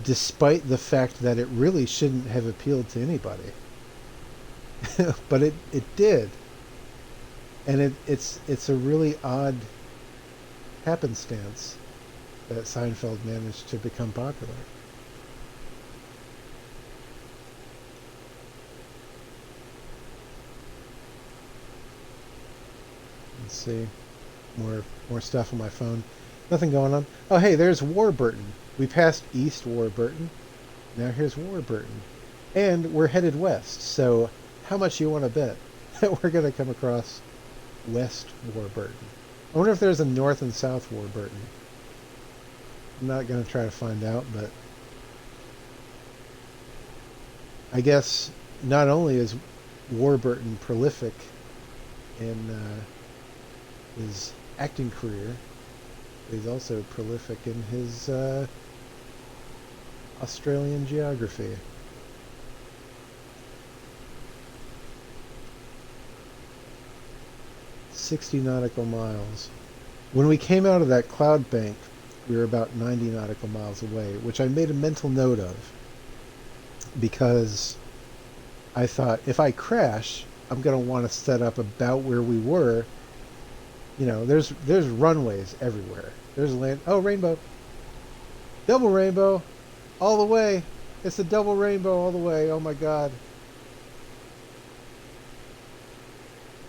despite the fact that it really shouldn't have appealed to anybody. But it did. And it's a really odd happenstance that Seinfeld managed to become popular. Let's see. More stuff on my phone. Nothing going on. Oh, hey, there's Warburton. We passed East Warburton. Now here's Warburton. And we're headed west. So how much you want to bet that we're going to come across West Warburton? I wonder if there's a North and South Warburton. I'm not going to try to find out, but I guess not only is Warburton prolific in his acting career, he's also prolific in his Australian geography. 60 nautical miles. When we came out of that cloud bank, we were about 90 nautical miles away, which I made a mental note of because I thought if I crash, I'm going to want to set up about where we were. There's runways everywhere. There's a land. Oh, rainbow. Double rainbow. All the way. It's a double rainbow all the way. Oh my god.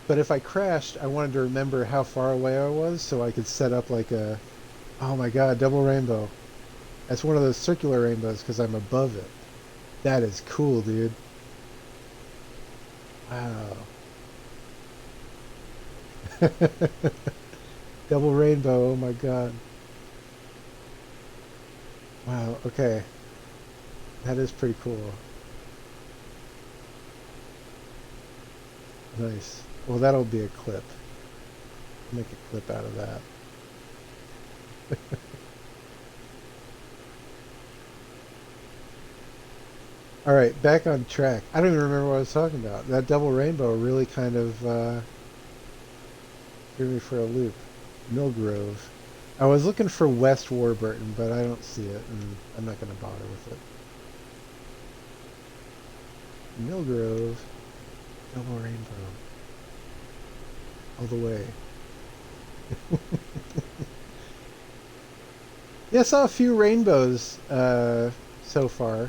But if I crashed, I wanted to remember how far away I was so I could set up like a... Oh my god, double rainbow. That's one of those circular rainbows because I'm above it. That is cool, dude. Wow. Double rainbow, oh my god. Wow, okay. That is pretty cool. Nice. Well, that'll be a clip. Make a clip out of that. All right, back on track. I don't even remember what I was talking about. That double rainbow really kind of threw me for a loop. Millgrove. I was looking for West Warburton, but I don't see it, and I'm not going to bother with it. Millgrove. Double rainbow. All the way. Yeah, I saw a few rainbows so far,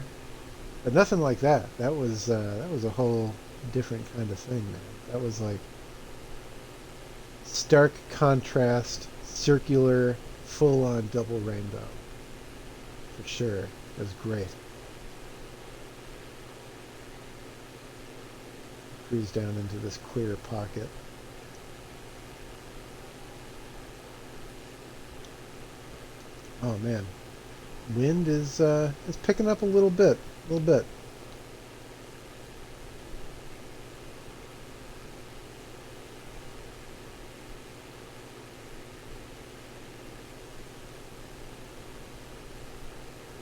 but nothing like that. That was a whole different kind of thing, man. That was like stark contrast, circular, full-on double rainbow. For sure. It was great. Cruise down into this clear pocket. Oh man, wind is picking up a little bit, a little bit.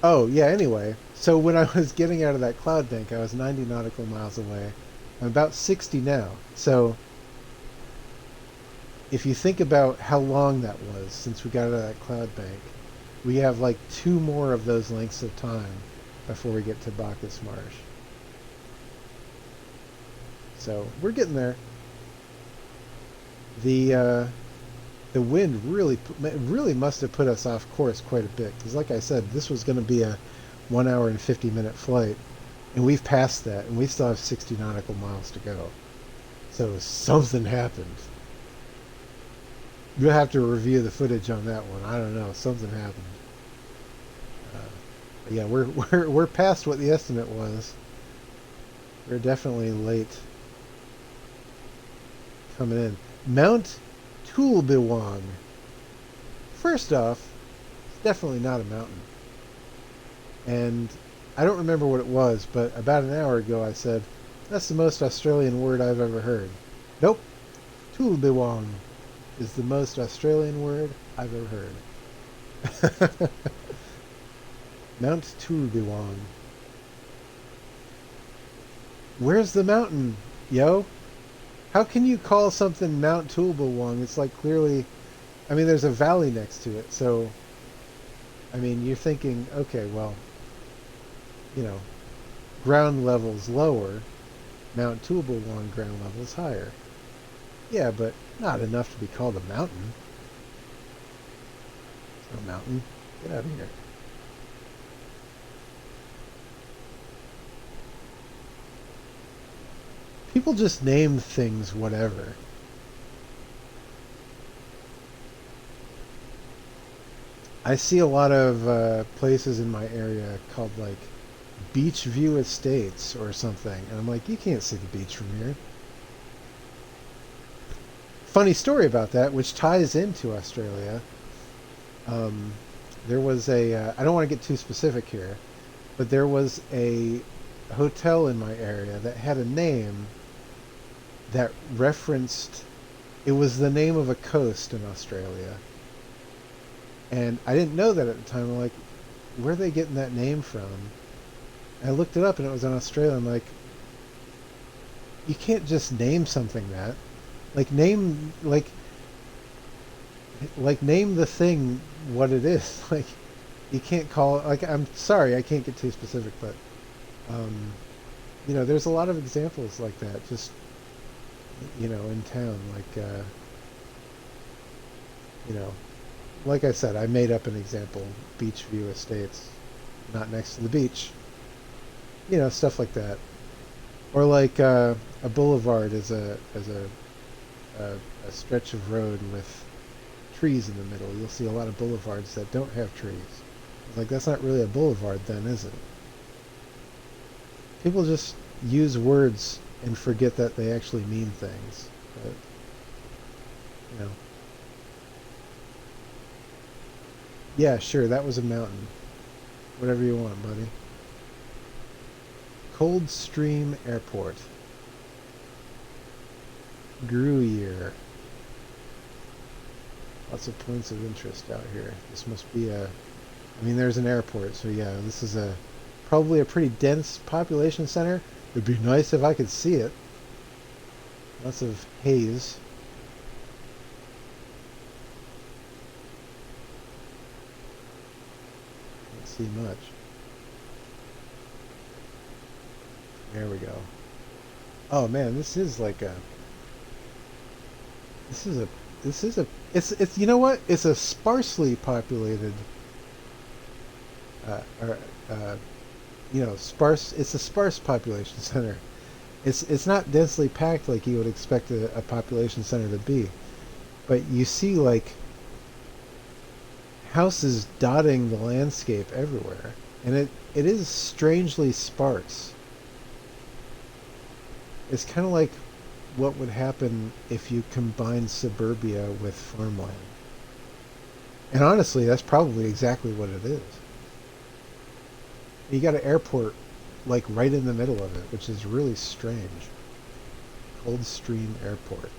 Oh yeah. Anyway, so when I was getting out of that cloud bank, I was 90 nautical miles away. I'm about 60 now. So if you think about how long that was since we got out of that cloud bank, we have like 2 more of those lengths of time before we get to Bacchus Marsh. So we're getting there. The wind really must have put us off course quite a bit because, like I said, this was going to be a 1 hour and 50-minute flight, and we've passed that, and we still have 60 nautical miles to go. So something happened. You'll have to review the footage on that one. I don't know. Something happened. Yeah, we're past what the estimate was. We're definitely late coming in. Mount Tulbewang. First off, it's definitely not a mountain. And I don't remember what it was, but about an hour ago I said, that's the most Australian word I've ever heard. Nope. Tulbewang is the most Australian word I've ever heard. Mount Tulbewang. Where's the mountain, yo? How can you call something Mount Tulbewang? It's like clearly, I mean, there's a valley next to it, so, I mean, you're thinking, okay, well, you know, ground level's lower, Mount Tulbewang ground level's higher. Yeah, but not enough to be called a mountain. It's no mountain. Get out of here. People just name things whatever. I see a lot of places in my area called like Beach View Estates or something, and I'm like, you can't see the beach from here. Funny story about that, which ties into Australia. Um, there was I don't want to get too specific here, but there was a hotel in my area that had a name that referenced, it was the name of a coast in Australia. And I didn't know that at the time. I'm like, where are they getting that name from? And I looked it up and it was in Australia. I'm like, you can't just name something that. Like name, like name the thing what it is. Like you can't call it, like, I'm sorry, I can't get too specific, but you know, there's a lot of examples like that just, you know, in town, like you know, like I said, I made up an example. Beach View Estates, not next to the beach. Stuff like that. Or like a boulevard is a a stretch of road with trees in the middle. You'll see a lot of boulevards that don't have trees. It's like that's not really a boulevard then, is it? People just use words and forget that they actually mean things. But, you know. Yeah, sure, that was a mountain. Whatever you want, buddy. Coldstream Airport. Gruyere. Lots of points of interest out here. This must be a... I mean, there's an airport, so yeah, this is probably a pretty dense population center. It'd be nice if I could see it. Lots of haze. Can't see much. There we go. Oh man, this is like a... This is a... This is a... It's you know what? It's a sparsely populated... Or, sparse... It's a sparse population center. It's not densely packed like you would expect a population center to be. But you see, like, houses dotting the landscape everywhere. And it is strangely sparse. It's kind of like what would happen if you combined suburbia with farmland. And honestly, that's probably exactly what it is. You got an airport like right in the middle of it, which is really strange. Coldstream Airport.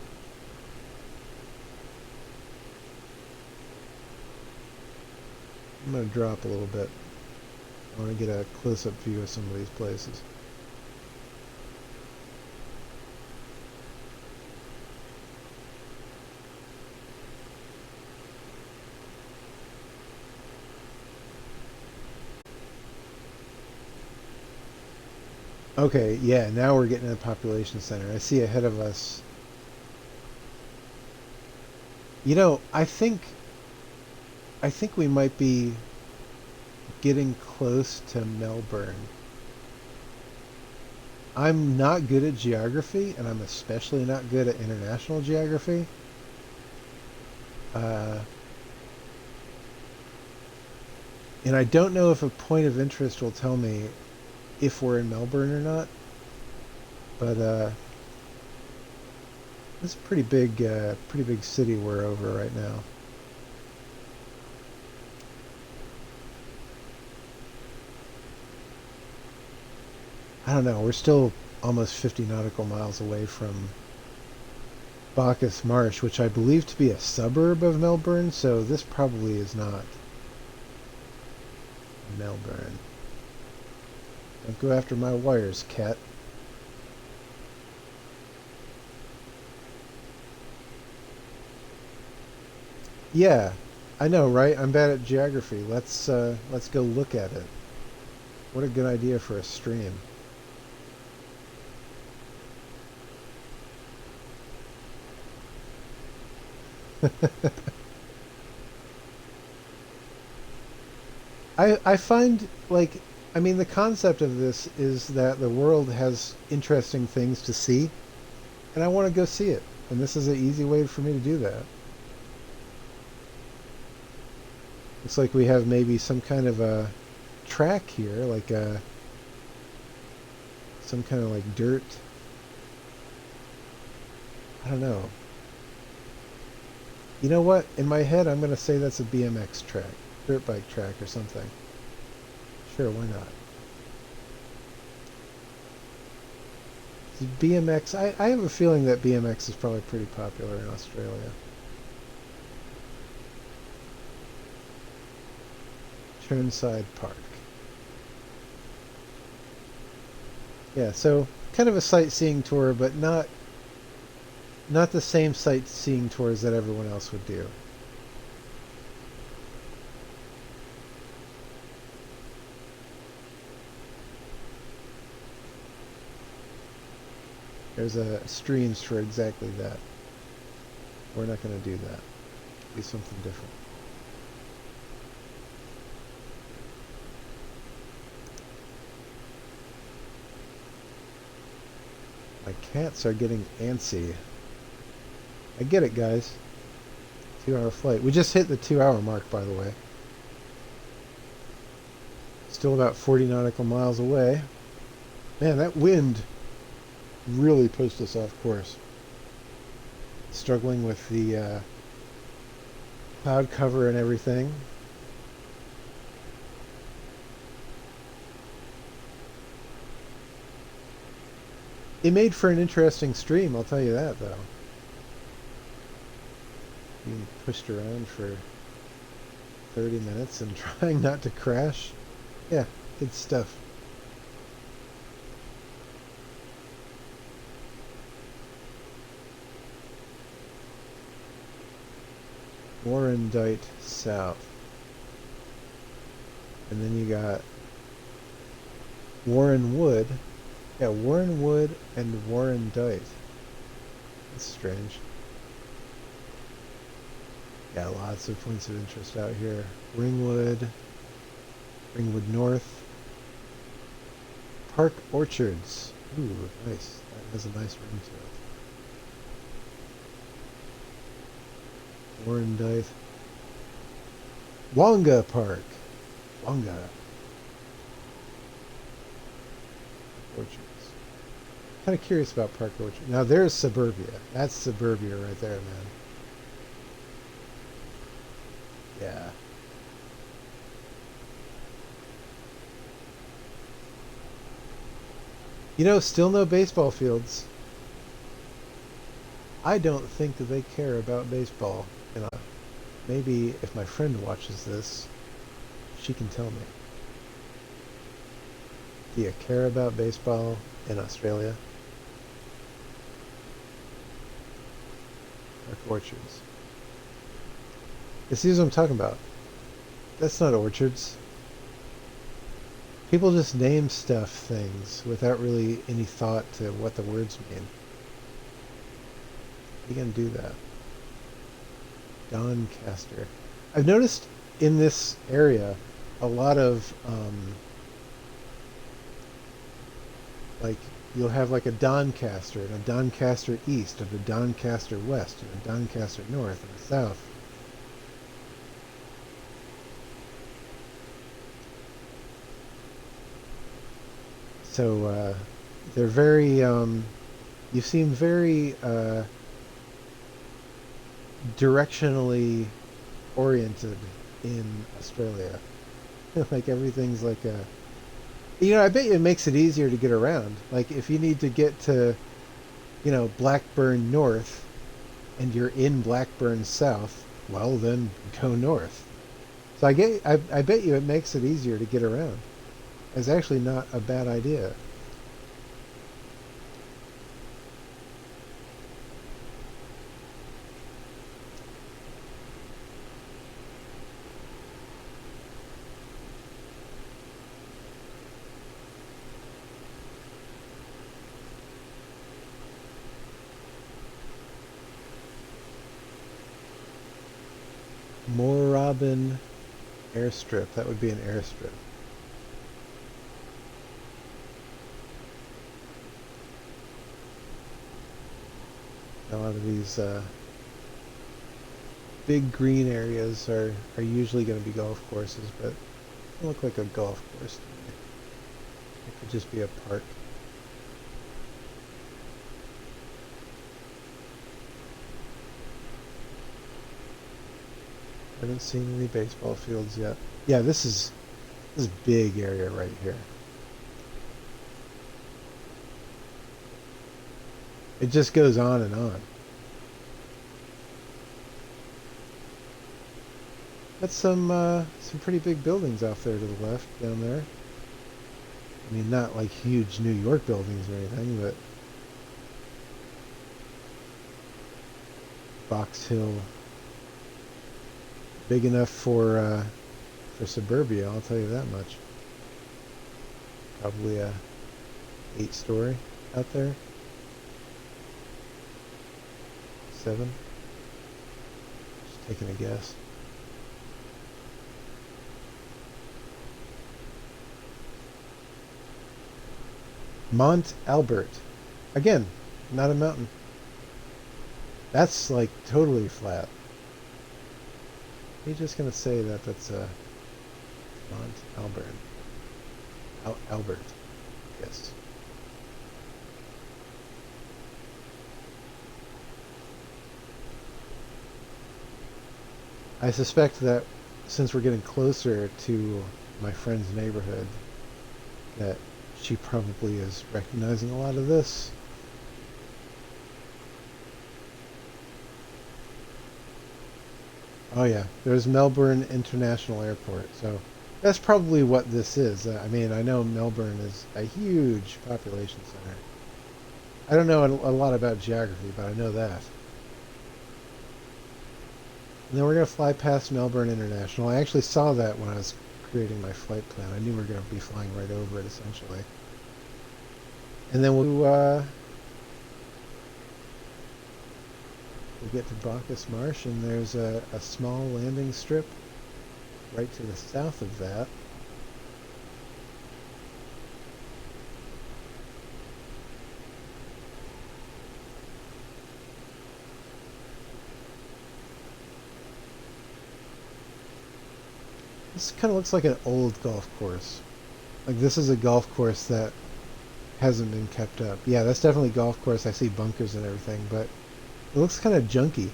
I'm going to drop a little bit. I want to get a close-up view of some of these places. Okay, yeah, now we're getting to the population center. I see ahead of us. I think we might be getting close to Melbourne. I'm not good at geography, and I'm especially not good at international geography. Uh, and I don't know if a point of interest will tell me if we're in Melbourne or not. But it's a pretty big city we're over right now. I don't know. We're still almost 50 nautical miles away from Bacchus Marsh, which I believe to be a suburb of Melbourne. So this probably is not Melbourne. Don't go after my wires, cat. Yeah, I know, right? I'm bad at geography. Let's go look at it. What a good idea for a stream. I find like I mean the concept of this is that the world has interesting things to see, and I want to go see it. And this is an easy way for me to do that. Looks like we have maybe some kind of a track here, like some kind of like dirt. I don't know. You know what? In my head, I'm going to say that's a BMX track, dirt bike track or something. Sure, why not? BMX, I have a feeling that BMX is probably pretty popular in Australia. Churnside Park. Yeah, so kind of a sightseeing tour, but not the same sightseeing tours that everyone else would do. There's streams for exactly that. We're not going to do that. Do something different. Cats are getting antsy. I get it, guys. 2-hour flight. We just hit the 2-hour mark, by the way. Still about 40 nautical miles away. Man, that wind really pushed us off course. Struggling with the cloud cover and everything. It made for an interesting stream, I'll tell you that, though. Being pushed around for 30 minutes and trying not to crash. Yeah, good stuff. Warrandyte South. And then you got Warren Wood. Yeah, Warren Wood and Warrandyte. That's strange. Yeah, lots of points of interest out here. Ringwood North, Park Orchards. Ooh, nice. That has a nice ring to it. Warrandyte. Wonga Park. Wonga. Orchards. Kind of curious about Park Orchard. Now there's suburbia. That's suburbia right there, man. Yeah. You know, still no baseball fields. I don't think that they care about baseball. You know, maybe if my friend watches this, she can tell me. Do you care about baseball in Australia? Park Orchards. You see what I'm talking about? That's not orchards. People just name stuff things without really any thought to what the words mean. You can do that. Doncaster. I've noticed in this area a lot of like you'll have like a Doncaster and a Doncaster East and a Doncaster West and a Doncaster North and a South. So they're very, you seem very directionally oriented in Australia. Like everything's like a, you know, I bet you it makes it easier to get around. Like if you need to get to, you know, Blackburn North and you're in Blackburn South, well then go north. So I bet you it makes it easier to get around. It's actually not a bad idea. Moorabbin Airstrip. That would be an airstrip. A lot of these big green areas are usually going to be golf courses, but they look like a golf course to me. It could just be a park. Haven't seen any baseball fields yet. Yeah, this is big area right here. It just goes on and on. That's some pretty big buildings off there to the left, down there. I mean, not like huge New York buildings or anything, but Box Hill, big enough for suburbia. I'll tell you that much. Probably a 8-story out there. 7. Just taking a guess. Mont Albert. Again, not a mountain. That's like totally flat. You're just gonna say that that's a Mont Albert. Albert. Yes. I suspect that since we're getting closer to my friend's neighborhood, that she probably is recognizing a lot of this. Oh yeah, there's Melbourne International Airport, so that's probably what this is. I mean, I know Melbourne is a huge population center. I don't know a lot about geography, but I know that. And then we're going to fly past Melbourne International. I actually saw that when I was creating my flight plan. I knew we were going to be flying right over it, essentially. And then we'll get to Bacchus Marsh, and there's a small landing strip right to the south of that. This kind of looks like an old golf course. Like this is a golf course that hasn't been kept up. Yeah, that's definitely a golf course. I see bunkers and everything, but it looks kind of junky.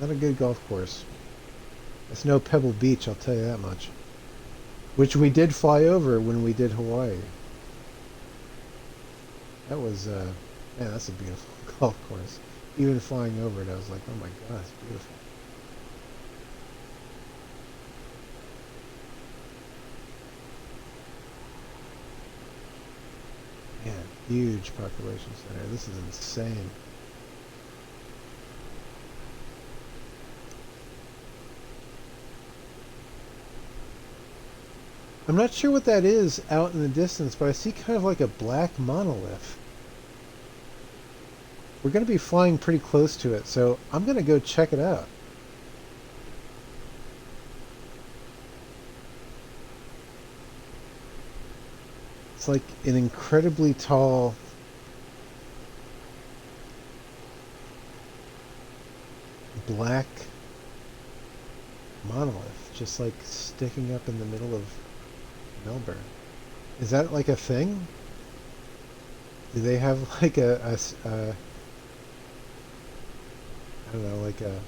Not a good golf course. It's no Pebble Beach, I'll tell you that much. Which we did fly over when we did Hawaii. That was, man, that's a beautiful golf course. Even flying over it, I was like, oh my god, it's beautiful. Man, huge population center. This is insane. I'm not sure what that is out in the distance, but I see kind of like a black monolith. We're going to be flying pretty close to it, so I'm going to go check it out. It's like an incredibly tall black monolith just like sticking up in the middle of Melbourne. Is that like a thing? Do they have like I don't know, like a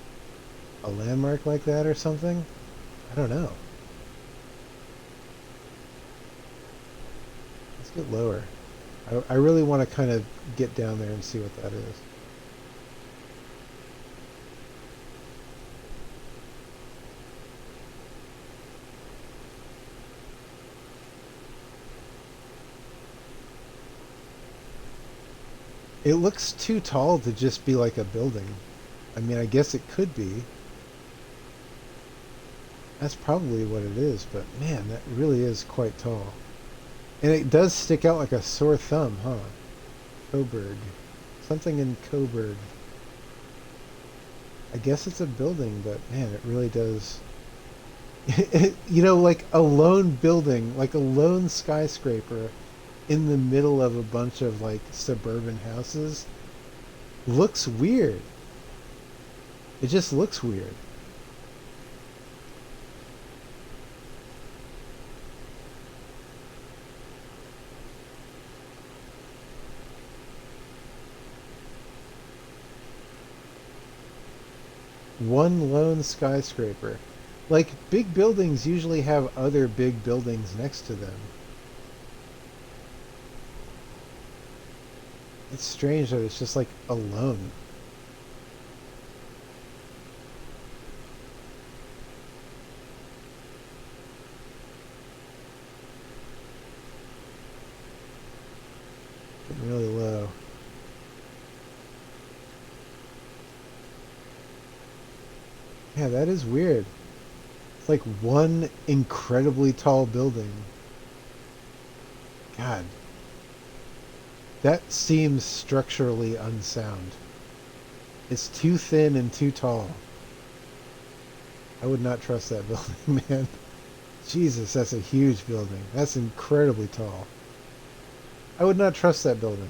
landmark like that or something? I don't know. Let's get lower. I really want to kind of get down there and see what that is. It looks too tall to just be like a building. I mean, I guess it could be. That's probably what it is, but man, that really is quite tall. And it does stick out like a sore thumb, huh? Coburg. Something in Coburg. I guess it's a building, but man, it really does. You know, like a lone building, like a lone skyscraper in the middle of a bunch of like suburban houses looks weird. It just looks weird. One lone skyscraper. Like big buildings usually have other big buildings next to them. It's strange that it's just like alone. Getting really low. Yeah, that is weird. It's like one incredibly tall building. God, that seems structurally unsound. It's too thin and too tall. I would not trust that building, man. Jesus, that's a huge building. That's incredibly tall. I would not trust that building.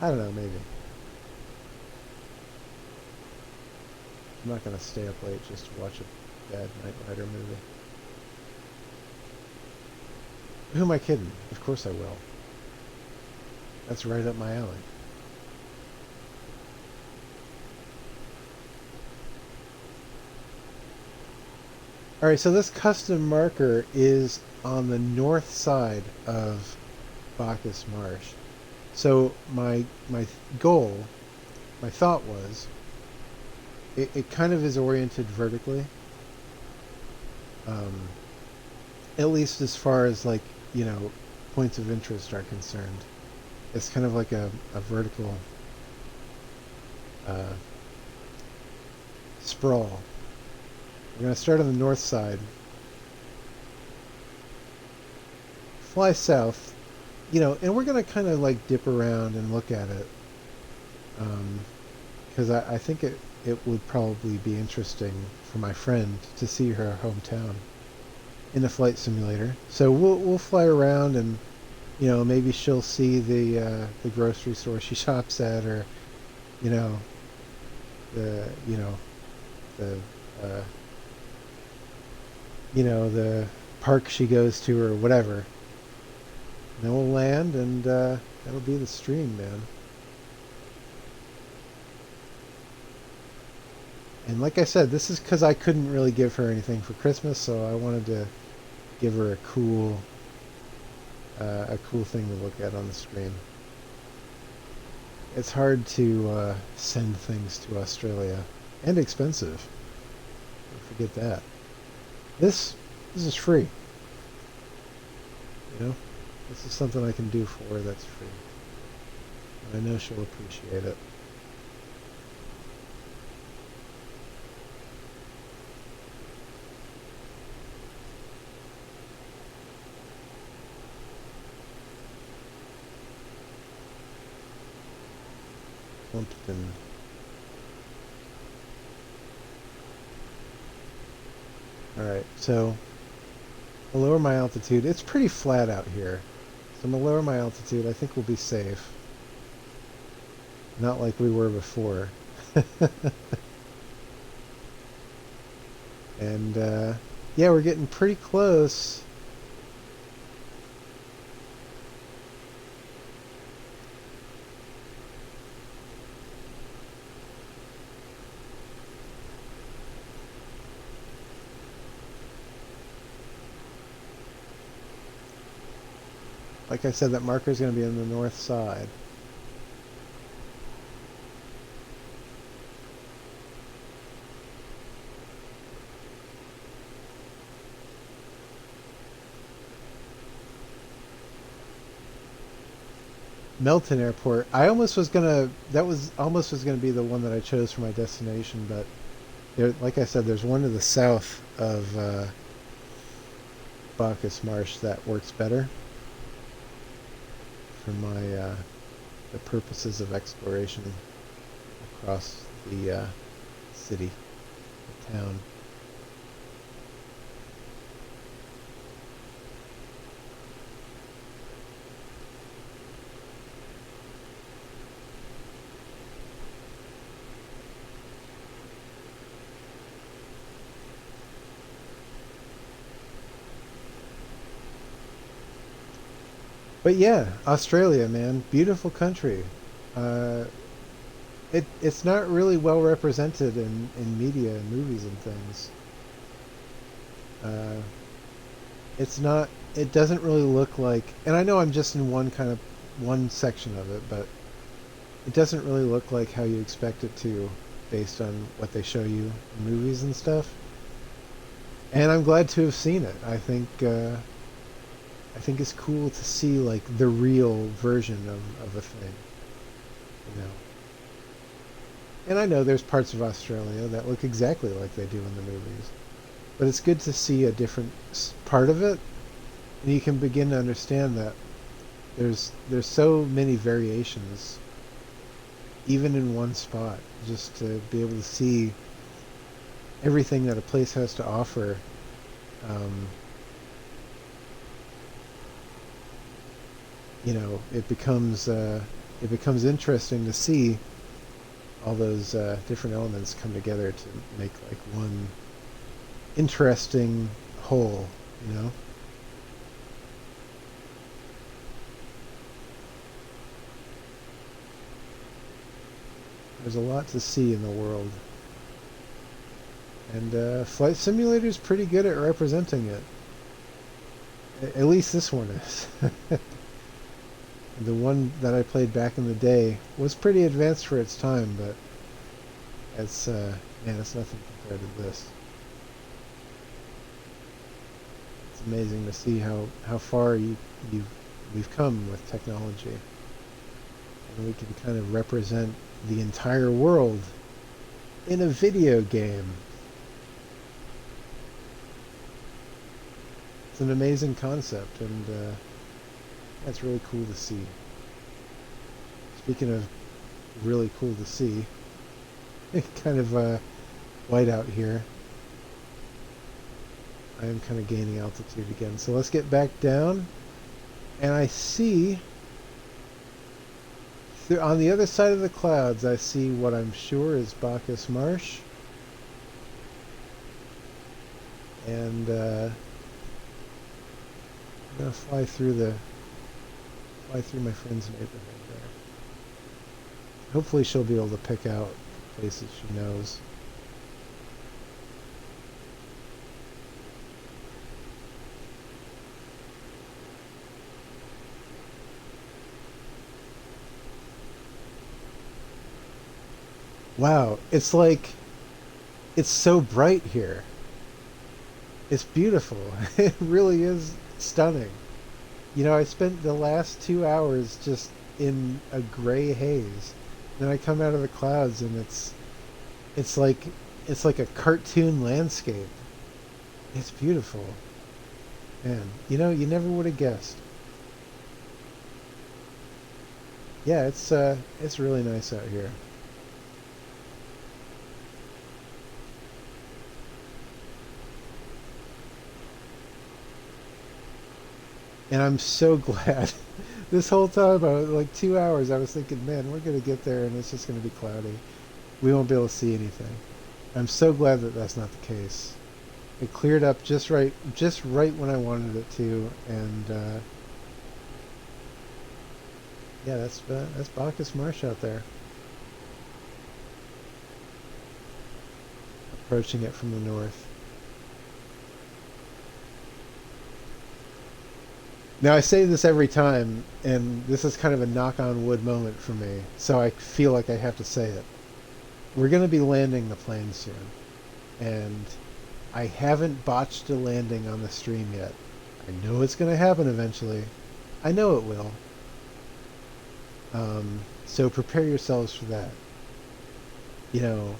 I don't know, maybe. I'm not gonna stay up late just to watch a bad Knight Rider movie. Who am I kidding? Of course I will. That's right up my alley. Alright, so this custom marker is on the north side of Bacchus Marsh. So my goal, my thought was, it kind of is oriented vertically. Um, at least as far as like, you know, points of interest are concerned. It's kind of like a vertical uh, sprawl. We're going to start on the north side, fly south, you know, and we're going to kind of like dip around and look at it. Because I think it would probably be interesting for my friend to see her hometown in a flight simulator. So we'll fly around and, you know, maybe she'll see the grocery store she shops at, or, you know, the you know the uh, you know the park she goes to or whatever. And then we'll land, and that'll be the stream, man. And like I said, this is because I couldn't really give her anything for Christmas, so I wanted to give her a cool thing to look at on the screen. It's hard to send things to Australia, and expensive. Don't forget that. This is free. You know, this is something I can do for her that's free, and I know she'll appreciate it. Plumpton. Alright, so I'll lower my altitude. It's pretty flat out here. So I'm going to lower my altitude. I think we'll be safe. Not like we were before. And, yeah, we're getting pretty close. Like I said, that marker is going to be on the north side. Melton Airport. I almost was gonna. That was almost was gonna be the one that I chose for my destination, but there, like I said, there's one to the south of Bacchus Marsh that works better for my the purposes of exploration across the city, the town. But yeah, Australia, man, beautiful country. Uh, it's not really well represented in media and movies and things. Uh, it's not. It doesn't really look like. And I know I'm just in one section of it, but it doesn't really look like how you expect it to, based on what they show you in movies and stuff. And I'm glad to have seen it. I think it's cool to see like the real version of a thing, you know. And I know there's parts of Australia that look exactly like they do in the movies, but it's good to see a different part of it, and you can begin to understand that there's so many variations, even in one spot, just to be able to see everything that a place has to offer. Um, you know, it becomes it becomes interesting to see all those different elements come together to make like one interesting whole, you know? There's a lot to see in the world. And Flight Simulator is pretty good at representing it. At least this one is. The one that I played back in the day was pretty advanced for its time, but it's man, it's nothing compared to this. It's amazing to see how far we've come with technology, and we can kind of represent the entire world in a video game. It's an amazing concept, and that's really cool to see. Speaking of really cool to see, kind of white out here. I am kind of gaining altitude again. So let's get back down. And I see, on the other side of the clouds, I see what I'm sure is Bacchus Marsh. And I'm going to fly through my friend's neighborhood there. Hopefully she'll be able to pick out places she knows. Wow, it's like, it's so bright here. It's beautiful. It really is stunning. You know, I spent the last 2 hours just in a gray haze. Then I come out of the clouds and it's like it's like a cartoon landscape. It's beautiful. Man, you know, you never would have guessed. Yeah, it's really nice out here. And I'm so glad. This whole time, like 2 hours, I was thinking, man, we're going to get there and it's just going to be cloudy. We won't be able to see anything. I'm so glad that that's not the case. It cleared up just right when I wanted it to, and yeah, that's Bacchus Marsh out there. Approaching it from the north. Now I say this every time, and this is kind of a knock on wood moment for me, so I feel like I have to say it. We're going to be landing the plane soon, and I haven't botched a landing on the stream yet. I know it's going to happen eventually. I know it will. So prepare yourselves for that. You know,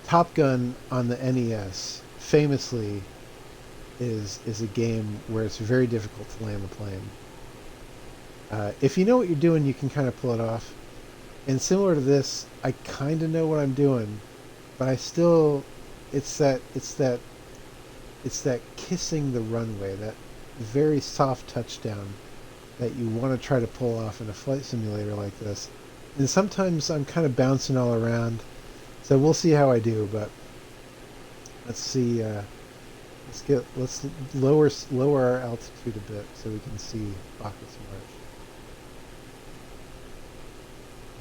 Top Gun on the NES famously is a game where it's very difficult to land the plane. If you know what you're doing, you can kind of pull it off. And similar to this, I kind of know what I'm doing, but I still, it's that kissing the runway, that very soft touchdown that you want to try to pull off in a flight simulator like this. And sometimes I'm kind of bouncing all around, so we'll see how I do. But let's see. Let's lower our altitude a bit so we can see Bacchus Marsh.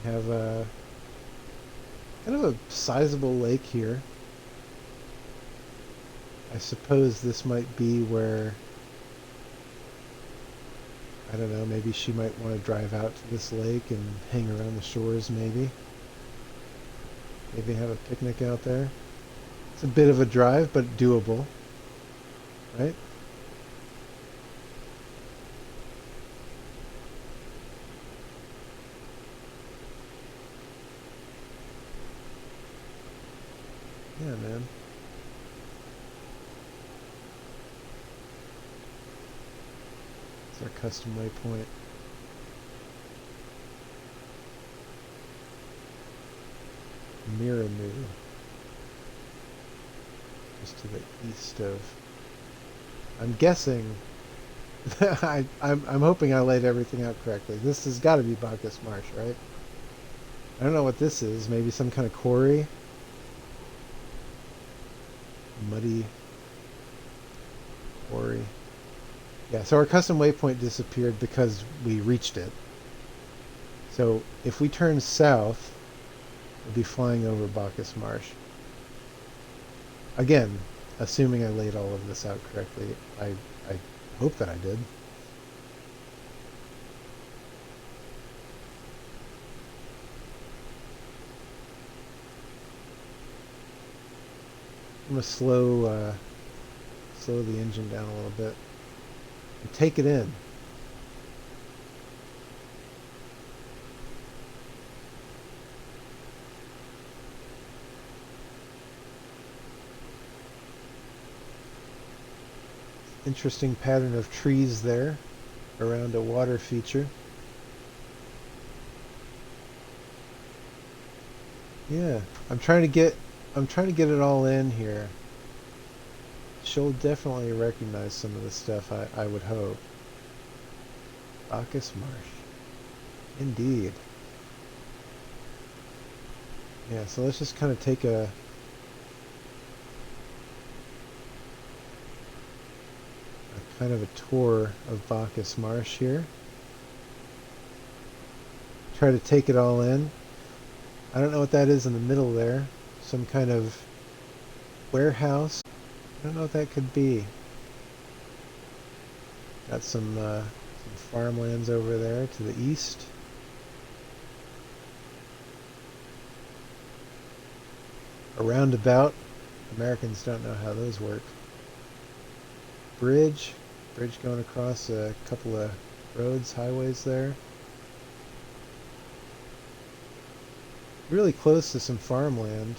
We have a kind of a sizable lake here. I suppose this might be where, I don't know, maybe she might want to drive out to this lake and hang around the shores, maybe. Maybe have a picnic out there. It's a bit of a drive, but doable. Right? Yeah, man. It's our custom waypoint. Miramu. Just to the east of... I'm guessing I'm hoping I laid everything out correctly. This has got to be Bacchus Marsh, right? I don't know what this is. Maybe some kind of quarry? Muddy quarry. Yeah, so our custom waypoint disappeared because we reached it. So if we turn south, we'll be flying over Bacchus Marsh. Again, assuming I laid all of this out correctly. I hope that I did. I'm going to slow the engine down a little bit and take it in. Interesting pattern of trees there around a water feature. Yeah, I'm trying to get it all in here. She'll definitely recognize some of the stuff, I would hope. Bacchus Marsh. Indeed. Yeah, so let's just kind of take a kind of a tour of Bacchus Marsh here. Try to take it all in. I don't know what that is in the middle there. Some kind of warehouse. I don't know what that could be. Got some farmlands over there to the east. A roundabout. Americans don't know how those work. Bridge going across a couple of roads, highways there. Really close to some farmland.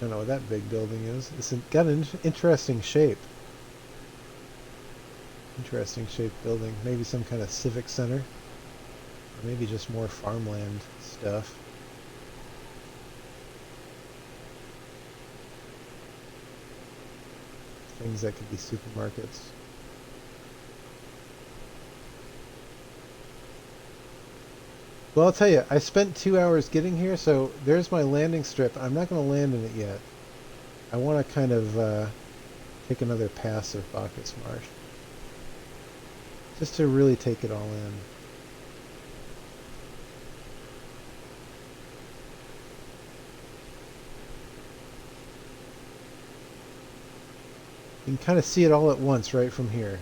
Don't know what that big building is. It's got an interesting shape. Interesting shaped building. Maybe some kind of civic center. Or maybe just more farmland stuff. Things that could be supermarkets. Well, I'll tell you, I spent 2 hours getting here, so there's my landing strip. I'm not going to land in it yet. I want to kind of take another pass of Bacchus Marsh. Just to really take it all in. You can kind of see it all at once right from here.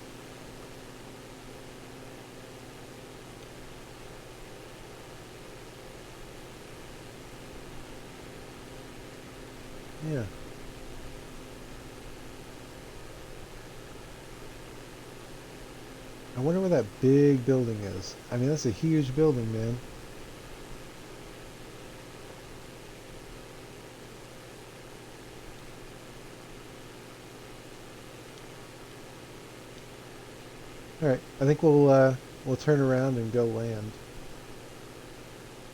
Yeah. I wonder where that big building is. I mean, that's a huge building, man. All right, I think we'll turn around and go land.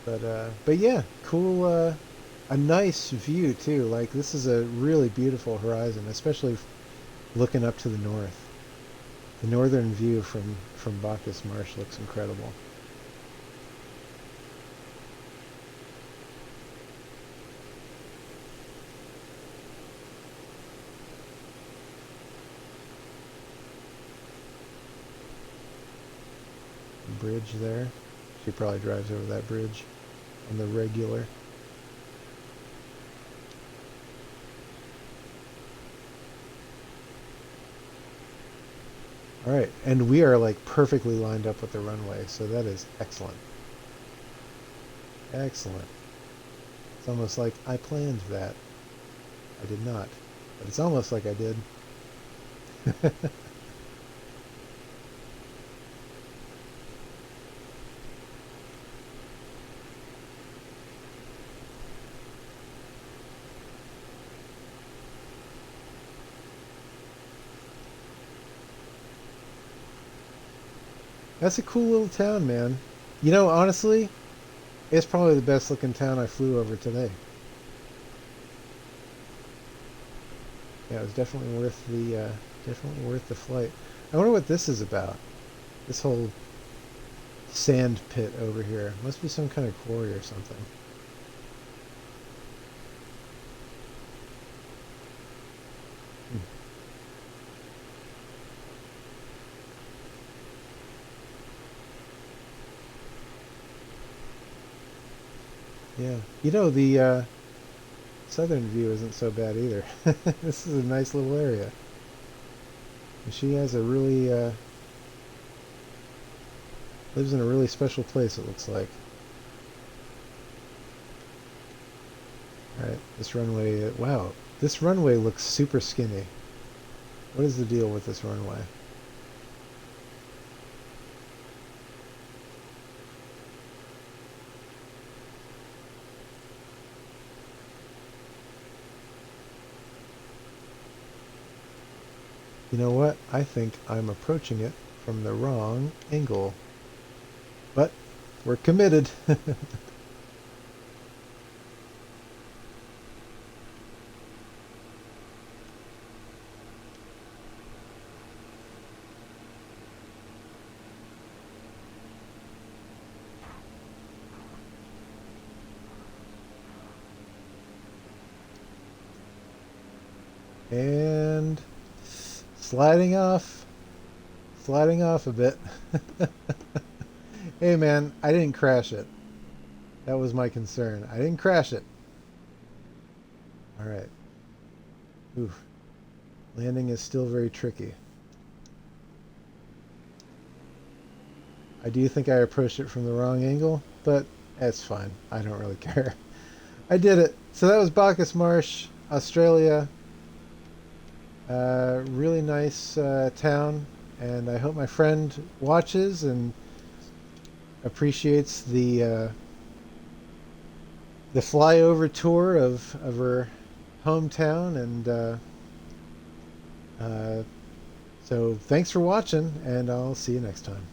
But yeah, cool. A nice view too. Like this is a really beautiful horizon, especially looking up to the north. The northern view from Bacchus Marsh looks incredible. Bridge there. She probably drives over that bridge on the regular. All right, and we are like perfectly lined up with the runway, so that is excellent. Excellent. It's almost like I planned that. I did not, but it's almost like I did. That's a cool little town, man. You know, honestly, it's probably the best looking town I flew over today. Yeah, it was definitely worth the flight. I wonder what this is about. This whole sand pit over here must be some kind of quarry or something. Hmm. Yeah, the southern view isn't so bad either. This is a nice little area. And she has a really lives in a really special place. It looks like. All right, this runway. Wow, this runway looks super skinny. What is the deal with this runway? You know what? I think I'm approaching it from the wrong angle. But we're committed. And sliding off. Sliding off a bit. Hey man, I didn't crash it. That was my concern. I didn't crash it. All right. Oof. Landing is still very tricky. I do think I approached it from the wrong angle, but it's fine. I don't really care. I did it. So that was Bacchus Marsh, Australia. Really nice town, and I hope my friend watches and appreciates the flyover tour of her hometown. And uh, so thanks for watching, and I'll see you next time.